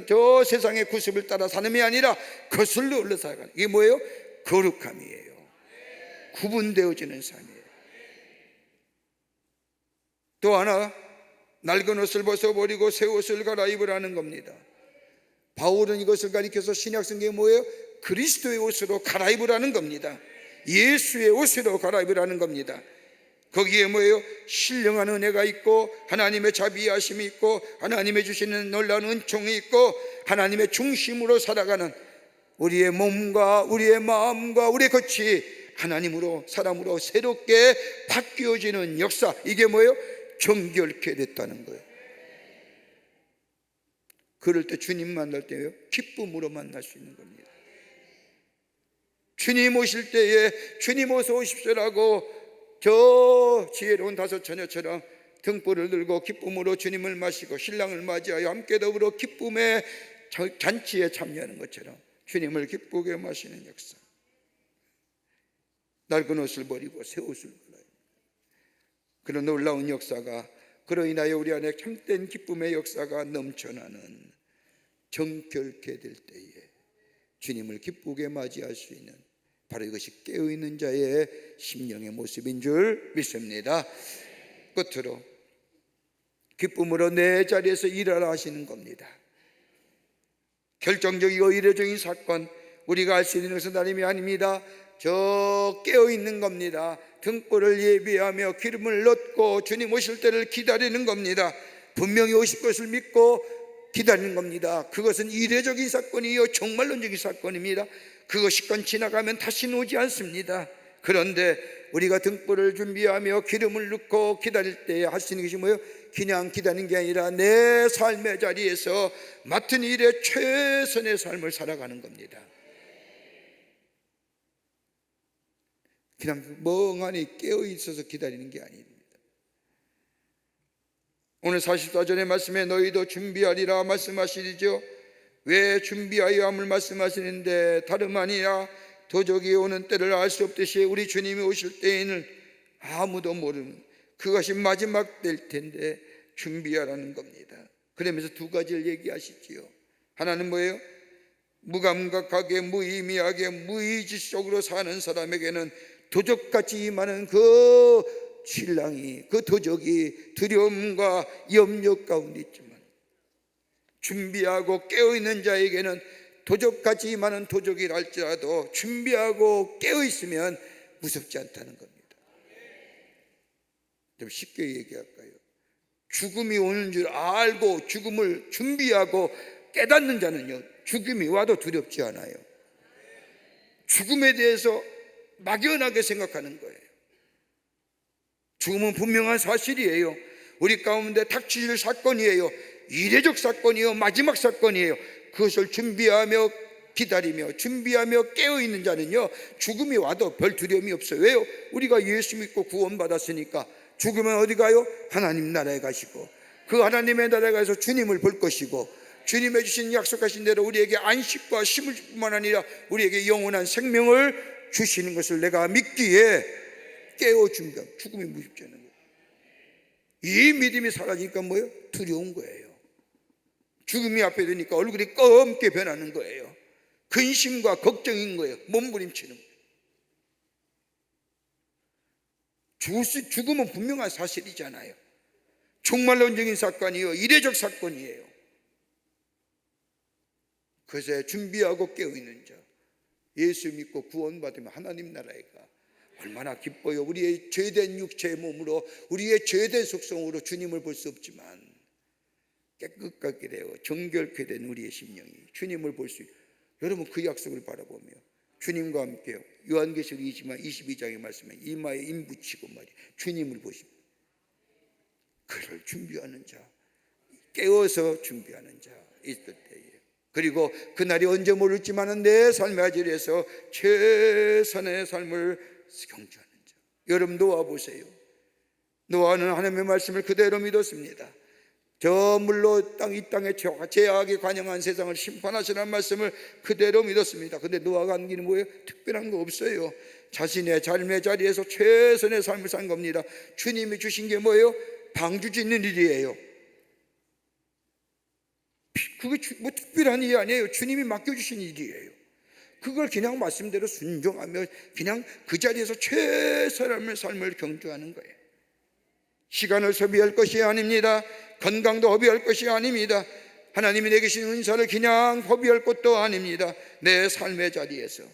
저 세상의 구습을 따라 사는 게 아니라 거슬러 올라가는, 이게 뭐예요? 거룩함이에요. 구분되어지는 삶이에요. 또 하나, 낡은 옷을 벗어버리고 새 옷을 갈아입으라는 겁니다. 바울은 이것을 가리켜서 신약성경에 뭐예요? 그리스도의 옷으로 갈아입으라는 겁니다. 예수의 옷으로 갈아입으라는 겁니다. 거기에 뭐예요? 신령한 은혜가 있고 하나님의 자비하심이 있고 하나님의 주시는 놀라운 은총이 있고 하나님의 중심으로 살아가는 우리의 몸과 우리의 마음과 우리의 것이 하나님으로 사람으로 새롭게 바뀌어지는 역사, 이게 뭐예요? 정결케 됐다는 거예요. 그럴 때 주님 만날 때요 기쁨으로 만날 수 있는 겁니다. 주님 오실 때에 주님 어서 오십시오라고 저 지혜로운 다섯 처녀처럼 등불을 들고 기쁨으로 주님을 마시고 신랑을 맞이하여 함께 더불어 기쁨의 잔치에 참여하는 것처럼 주님을 기쁘게 마시는 역사. 낡은 옷을 버리고 새 옷을 입어요. 그런 놀라운 역사가, 그로 인하여 우리 안에 참된 기쁨의 역사가 넘쳐나는, 정결케 될 때에 주님을 기쁘게 맞이할 수 있는, 바로 이것이 깨어있는 자의 심령의 모습인 줄 믿습니다. 끝으로 기쁨으로 내 자리에서 일하라 하시는 겁니다. 결정적이고 이례적인 사건, 우리가 알 수 있는 것은 다름이 아닙니다. 저 깨어있는 겁니다. 등불을 예비하며 기름을 넣고 주님 오실 때를 기다리는 겁니다. 분명히 오실 것을 믿고 기다리는 겁니다. 그것은 이례적인 사건이요 종말론적인 사건입니다. 그거 시간 지나가면 다시는 오지 않습니다. 그런데 우리가 등불을 준비하며 기름을 넣고 기다릴 때 할 수 있는 것이 뭐예요? 그냥 기다리는 게 아니라 내 삶의 자리에서 맡은 일에 최선의 삶을 살아가는 겁니다. 그냥 멍하니 깨어있어서 기다리는 게 아닙니다. 오늘 44절의 말씀에 너희도 준비하리라 말씀하시리죠. 왜 준비하여 함을 말씀하시는데 다름 아니라 도적이 오는 때를 알 수 없듯이 우리 주님이 오실 때에는 아무도 모르는, 그것이 마지막 될 텐데 준비하라는 겁니다. 그러면서 두 가지를 얘기하시지요. 하나는 뭐예요? 무감각하게 무의미하게 무의지적으로 사는 사람에게는 도적같이 임하는 그 신랑이, 그 도적이 두려움과 염려 가운데 있지만 준비하고 깨어있는 자에게는 도적같이 임하는 도적이라 할지라도 준비하고 깨어있으면 무섭지 않다는 겁니다. 좀 쉽게 얘기할까요? 죽음이 오는 줄 알고 죽음을 준비하고 깨닫는 자는요 죽음이 와도 두렵지 않아요. 죽음에 대해서 막연하게 생각하는 거예요. 죽음은 분명한 사실이에요. 우리 가운데 닥칠 사건이에요. 이례적 사건이요 마지막 사건이에요. 그것을 준비하며 기다리며 준비하며 깨어있는 자는요 죽음이 와도 별 두려움이 없어요. 왜요? 우리가 예수 믿고 구원받았으니까. 죽으면 어디 가요? 하나님 나라에 가시고 그 하나님의 나라에 가서 주님을 볼 것이고 주님의 주신 약속하신 대로 우리에게 안식과 쉼을 줄 뿐만 아니라 우리에게 영원한 생명을 주시는 것을 내가 믿기에 깨어 준비함. 죽음이 무섭지 않은 거예요. 이 믿음이 사라지니까 뭐예요? 두려운 거예요. 죽음이 앞에 되니까 얼굴이 검게 변하는 거예요. 근심과 걱정인 거예요. 몸부림치는 거예요. 죽음은 분명한 사실이잖아요. 종말론적인 사건이요, 이례적 사건이에요. 그래서 준비하고 깨어있는 자, 예수 믿고 구원받으면 하나님 나라에 가. 얼마나 기뻐요. 우리의 죄된 육체의 몸으로, 우리의 죄된 속성으로 주님을 볼 수 없지만 깨끗하게 되어 정결케 된 우리의 심령이 주님을 볼 수 있어요. 여러분, 그 약속을 바라보며 주님과 함께 요한계시록 22장의 말씀에 이마에 임 붙이고 말이에요, 주님을 보십니다. 그를 준비하는 자, 깨워서 준비하는 자 있을 때에, 그리고 그날이 언제 모를지만 내 삶의 아질에서 최선의 삶을 경주하는 자. 여러분, 노아 보세요. 노아는 하나님의 말씀을 그대로 믿었습니다. 저 물로 이 땅에 죄악이 관영한 세상을 심판하시라는 말씀을 그대로 믿었습니다. 근데 노아가 한 길은 뭐예요? 특별한 거 없어요. 자신의 삶의 자리에서 최선의 삶을 산 겁니다. 주님이 주신 게 뭐예요? 방주 짓는 일이에요. 그게 뭐 특별한 일이 아니에요. 주님이 맡겨주신 일이에요. 그걸 그냥 말씀대로 순종하며 그냥 그 자리에서 최선의 삶을 경주하는 거예요. 시간을 소비할 것이 아닙니다. 건강도 허비할 것이 아닙니다. 하나님이 내게 주신 은사를 그냥 허비할 것도 아닙니다. 내 삶의 자리에서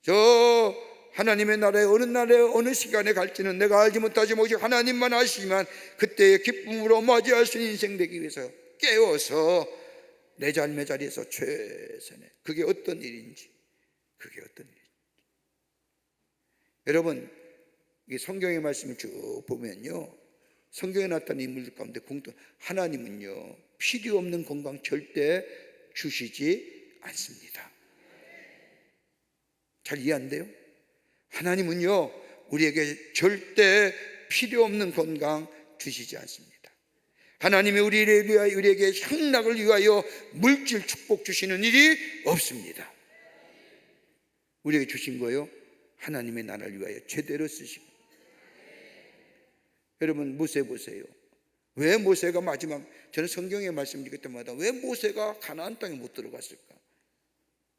저 하나님의 나라에 어느 시간에 갈지는 내가 알지 못하지 오직 하나님만 아시지만 그때의 기쁨으로 맞이할 수 있는 인생 되기 위해서 깨워서 내 삶의 자리에서 최선의, 그게 어떤 일인지, 여러분, 이 성경의 말씀을 쭉 보면요, 성경에 나타난 인물들 가운데 공통, 하나님은요 필요 없는 건강 절대 주시지 않습니다. 잘 이해 안 돼요? 하나님은요 우리에게 절대 필요 없는 건강 주시지 않습니다. 하나님이 우리에게 향락을 위하여 물질 축복 주시는 일이 없습니다. 우리에게 주신 거요, 하나님의 나라를 위하여 제대로 쓰시고. 여러분, 모세 보세요. 왜 모세가 저는 성경의 말씀 읽을 때마다 왜 모세가 가나안 땅에 못 들어갔을까?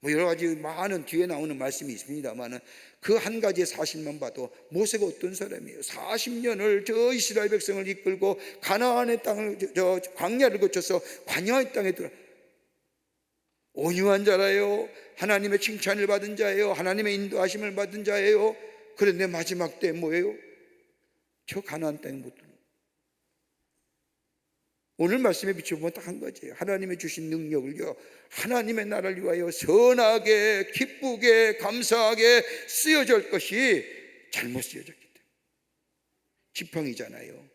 뭐 여러 가지 많은 뒤에 나오는 말씀이 있습니다만 그 한 가지의 사실만 봐도 모세가 어떤 사람이에요? 40년을 저 이스라엘 백성을 이끌고 가나안의 땅을 저 광야를 거쳐서 광야의 땅에 들어, 온유한 자라요, 하나님의 칭찬을 받은 자예요, 하나님의 인도하심을 받은 자예요. 그런데 마지막 때 뭐예요? 저 가나안 땅에 못 들어. 오늘 말씀에 비춰보면 딱 한 가지예요. 하나님의 주신 능력을요 하나님의 나라를 위하여 선하게 기쁘게 감사하게 쓰여질 것이 잘못 쓰여졌기 때문에. 지팡이잖아요.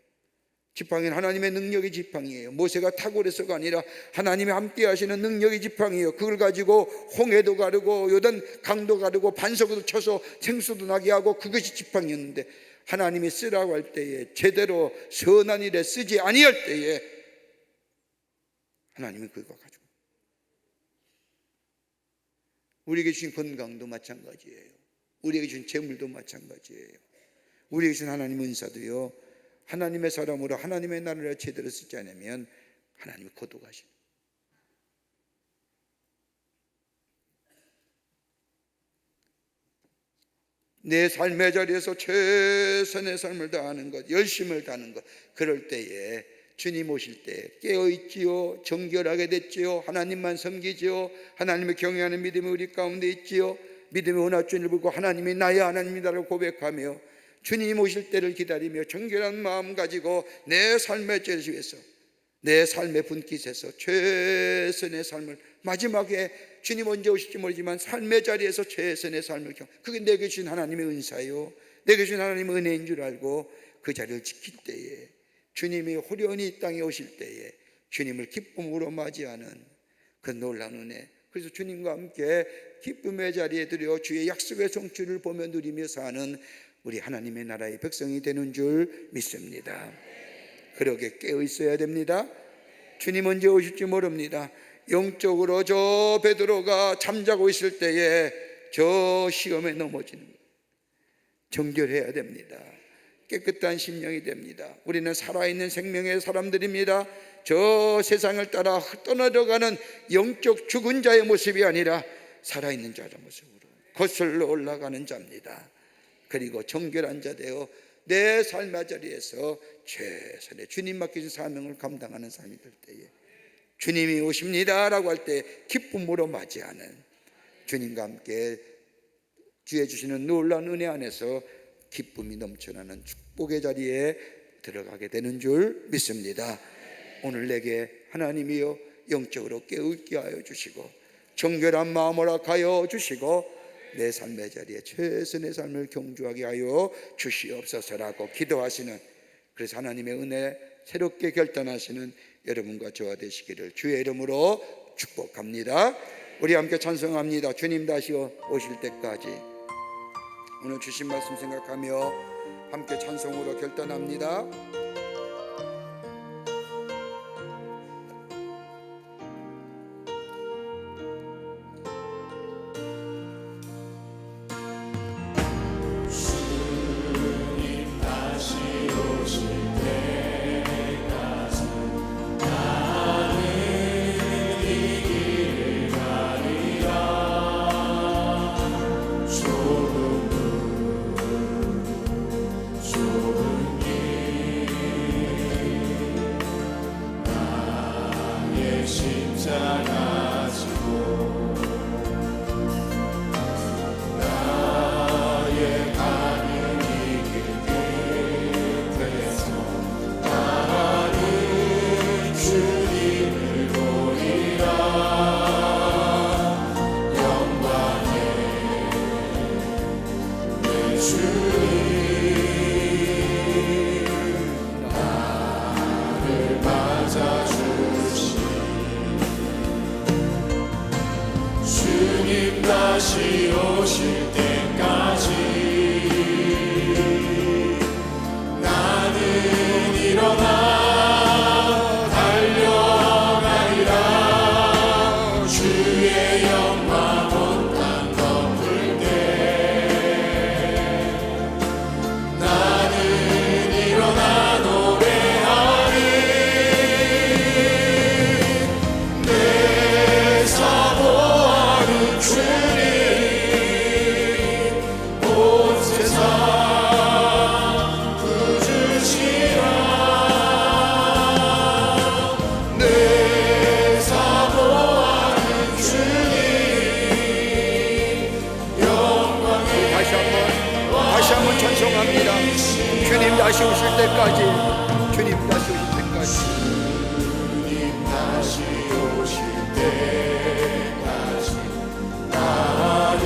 지팡이는 하나님의 능력의 지팡이에요. 모세가 탁월해서가 아니라 하나님이 함께 하시는 능력의 지팡이에요. 그걸 가지고 홍해도 가르고 요단 강도 가르고 반석도 쳐서 생수도 나게 하고, 그것이 지팡이였는데 하나님이 쓰라고 할 때에, 제대로 선한 일에 쓰지 아니할 때에 하나님은 그거 가지고. 우리에게 주신 건강도 마찬가지예요. 우리에게 주신 재물도 마찬가지예요. 우리에게 주신 하나님 은사도요 하나님의 사람으로 하나님의 나라를 제대로 쓰지 않으면 하나님이 거두가시는. 내 삶의 자리에서 최선의 삶을 다하는 것, 열심을 다하는 것, 그럴 때에 주님 오실 때 깨어있지요, 정결하게 됐지요, 하나님만 섬기지요, 하나님을 경외하는 믿음이 우리 가운데 있지요, 믿음의 원하주님을 보고 하나님이 나의 하나님이다라고 고백하며 주님 오실 때를 기다리며 정결한 마음 가지고 내 삶의 자리에서, 내 삶의 분깃에서 최선의 삶을, 마지막에 주님 언제 오실지 모르지만 삶의 자리에서 최선의 삶을 그게 내게 주신 하나님의 은사요, 내게 주신 하나님의 은혜인 줄 알고 그 자리를 지킬 때에, 주님이 호련히 이 땅에 오실 때에 주님을 기쁨으로 맞이하는 그 놀라운 은혜. 그래서 주님과 함께 기쁨의 자리에 들여 주의 약속의 성취를 보며 누리며 사는 우리 하나님의 나라의 백성이 되는 줄 믿습니다. 그러게 깨어 있어야 됩니다. 주님 언제 오실지 모릅니다. 영적으로 저 베드로가 잠자고 있을 때에 저 시험에 넘어지는 거예요. 정결해야 됩니다. 깨끗한 심령이 됩니다. 우리는 살아있는 생명의 사람들입니다. 저 세상을 따라 떠나려가는 영적 죽은 자의 모습이 아니라 살아있는 자의 모습으로 거슬러 올라가는 자입니다. 그리고 정결한 자 되어 내 삶의 자리에서 최선의 주님 맡기신 사명을 감당하는 삶이 될 때에 주님이 오십니다 라고 할 때 기쁨으로 맞이하는, 주님과 함께 주의 주시는 놀라운 은혜 안에서 기쁨이 넘쳐나는 축복의 자리에 들어가게 되는 줄 믿습니다. 오늘 내게 하나님이여 영적으로 깨우게 하여 주시고 정결한 마음을 허락하여 주시고 내 삶의 자리에 최선의 삶을 경주하게 하여 주시옵소서라고 기도하시는, 그래서 하나님의 은혜 새롭게 결단하시는 여러분과 저와 되시기를 주의 이름으로 축복합니다. 우리 함께 찬송합니다. 주님 다시 오실 때까지. 오늘 주신 말씀 생각하며 함께 찬송으로 결단합니다. 주님 다시 오실 때까지 나는 일어나 달려가리라. 주의 영광 온 땅 덮을 때 나는 일어나 노래하리. 내 사모하는 주님 온 세상 부주시라. 내 사모하는 주님 영광의 다시 한번 찬송합니다. 주님 다시 오실 때까지, 주님 다시 오실 때까지. 주님 다시 오실 때까지 나는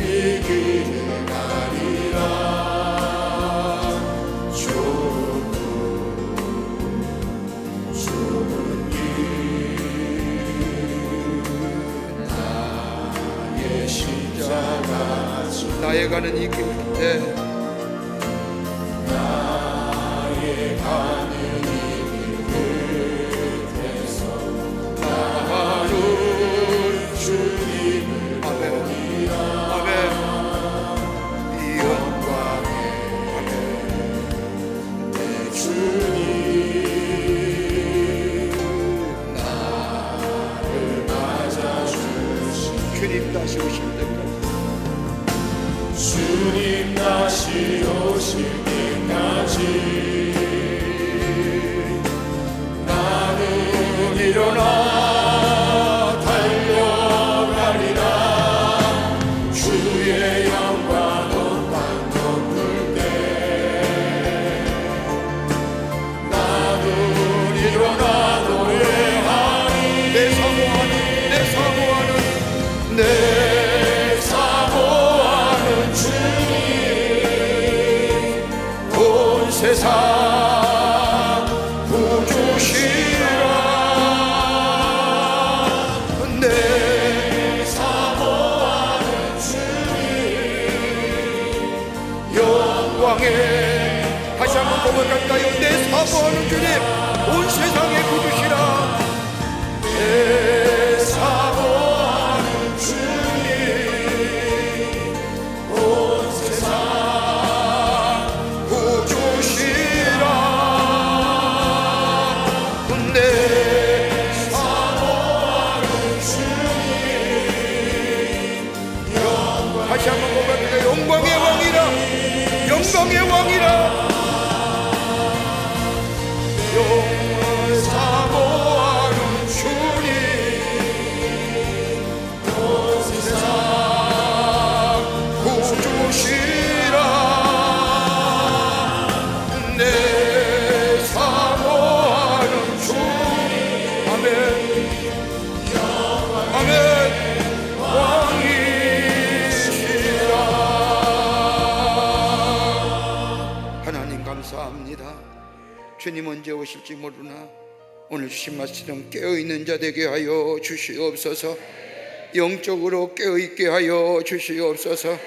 이 길을 가리라. 좁은 길 나의 십자가 나의 가는 이 길 끝에 나의 가는 이 길 끝에서 나는 주님을 아멘, 아멘, 이 영광에 내 주님 나를 맞아주시. 주님 다시 오실 때까지. 주님 다시 오실 때까지 나는 일어나 달려가리라. 주의 영광 온 땅 덮을 때 나는 일어나 노래하리. 내 사모하는 내 사모하는 주님 온 세상 부주시라. 내 사모하는 주님 영광에 다시 한번 고백할까요? 내 사모하는 주님 온 세상에 부주시라. 내 사모하는 주님 온 세상 부주시라. 내 사모하는 주님 감사합니다. 주님 언제 오실지 모르나 오늘 주신 말씀처럼 깨어있는 자 되게 하여 주시옵소서. 영적으로 깨어있게 하여 주시옵소서.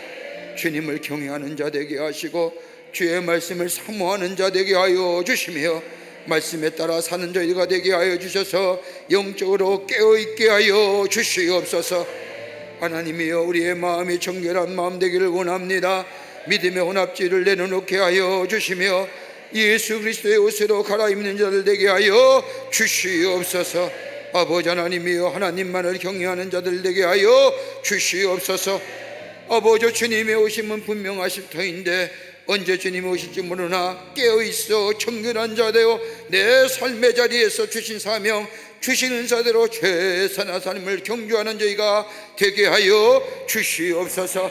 주님을 경외하는 자 되게 하시고 주의 말씀을 사모하는 자 되게 하여 주시며 말씀에 따라 사는 저희가 되게 하여 주셔서 영적으로 깨어있게 하여 주시옵소서. 하나님이여, 우리의 마음이 정결한 마음 되기를 원합니다. 믿음의 혼합지를 내려놓게 하여 주시며 예수 그리스도의 옷으로 갈아입는 자들 되게 하여 주시옵소서. 아버지 하나님이여, 하나님만을 경외하는 자들 되게 하여 주시옵소서. 아버지, 주님의 오심은 분명하실 터인데 언제 주님이 오실지 모르나 깨어있어 청결한 자 되어 내 삶의 자리에서 주신 사명, 주신 은사대로 최선한 삶을 경주하는 저희가 되게 하여 주시옵소서.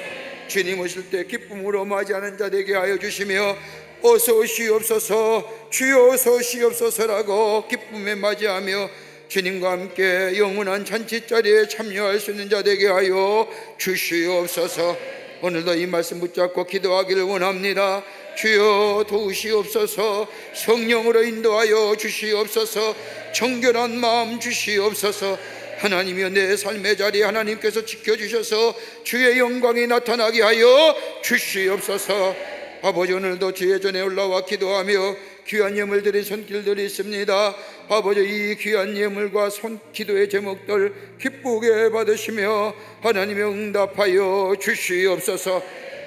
주님 오실 때 기쁨으로 맞이하는 자 되게 하여 주시며 어서 오시옵소서, 주여 어서 오시옵소서라고 기쁨에 맞이하며 주님과 함께 영원한 잔치자리에 참여할 수 있는 자 되게 하여 주시옵소서. 오늘도 이 말씀 붙잡고 기도하기를 원합니다. 주여 도우시옵소서. 성령으로 인도하여 주시옵소서. 정결한 마음 주시옵소서. 하나님이여, 내 삶의 자리에 하나님께서 지켜주셔서 주의 영광이 나타나게 하여 주시옵소서. 아버지, 오늘도 주의 전에 올라와 기도하며 귀한 예물 드린 손길들이 있습니다. 아버지, 이 귀한 예물과 기도의 제목들 기쁘게 받으시며 하나님의 응답하여 주시옵소서.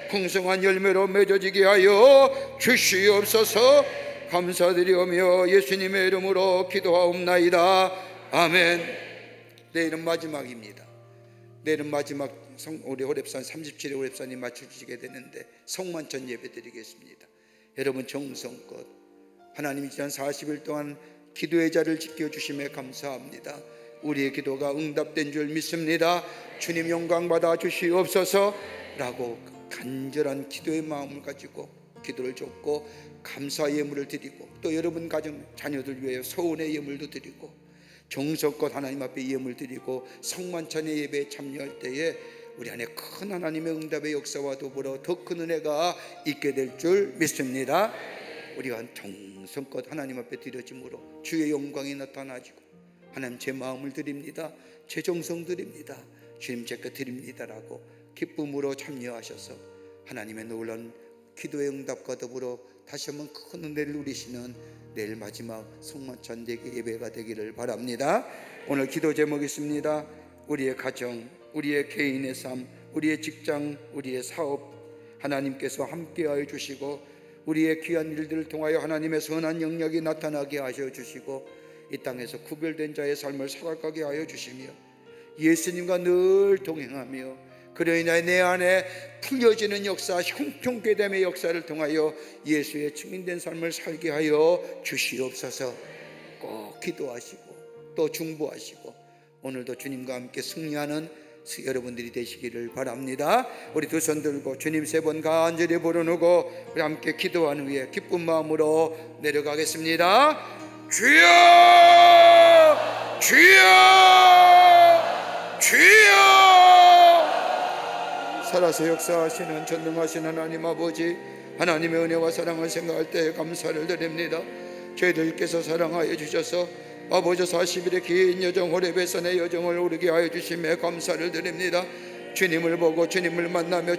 풍성한 열매로 맺어지게 하여 주시옵소서. 감사드리오며 예수님의 이름으로 기도하옵나이다. 아멘. 내일은 마지막입니다. 내일은 마지막 우리 호렙산 37회 호렙산이 맞춰주시게 되는데 성만찬 예배 드리겠습니다. 여러분 정성껏 하나님이 지난 40일 동안 기도의 자를 지켜주심에 감사합니다. 우리의 기도가 응답된 줄 믿습니다. 주님 영광 받아 주시옵소서 라고 간절한 기도의 마음을 가지고 기도를 줬고 감사 예물을 드리고 또 여러분 가정 자녀들 위해 소원의 예물도 드리고 정성껏 하나님 앞에 예물 드리고 성만찬의 예배에 참여할 때에 우리 안에 큰 하나님의 응답의 역사와 더불어 더 큰 은혜가 있게 될 줄 믿습니다. 우리가 정성껏 하나님 앞에 드려짐으로 주의 영광이 나타나지고 하나님, 제 마음을 드립니다, 제 정성 드립니다, 주님 제거 드립니다라고 기쁨으로 참여하셔서 하나님의 놀라운 기도의 응답과 더불어 다시 한번 큰 은혜를 누리시는 내일 마지막 성만찬 예배가 되기를 바랍니다. 오늘 기도 제목이 있습니다. 우리의 가정, 우리의 개인의 삶, 우리의 직장, 우리의 사업 하나님께서 함께하여 주시고 우리의 귀한 일들을 통하여 하나님의 선한 영역이 나타나게 하셔 주시고 이 땅에서 구별된 자의 삶을 살아가게 하여 주시며 예수님과 늘 동행하며 그로 인하여 내 안에 풀려지는 역사, 형통괴담의 역사를 통하여 예수의 증인된 삶을 살게 하여 주시옵소서. 꼭 기도하시고 또 중보하시고 오늘도 주님과 함께 승리하는 여러분들이 되시기를 바랍니다. 우리 두 손 들고 주님 세 번 간절히 부르고 우리 함께 기도하는 후에 기쁜 마음으로 내려가겠습니다. 주여, 주여, 주여. 살아서 역사하시는 전능하신 하나님 아버지, 하나님의 은혜와 사랑을 생각할 때 감사를 드립니다. 저희들께서 사랑하여 주셔서 아버지 40일의 긴 여정 호렙의 산의 여정을 오르게 하여 주심에 감사를 드립니다. 주님을 보고 주님을 만나며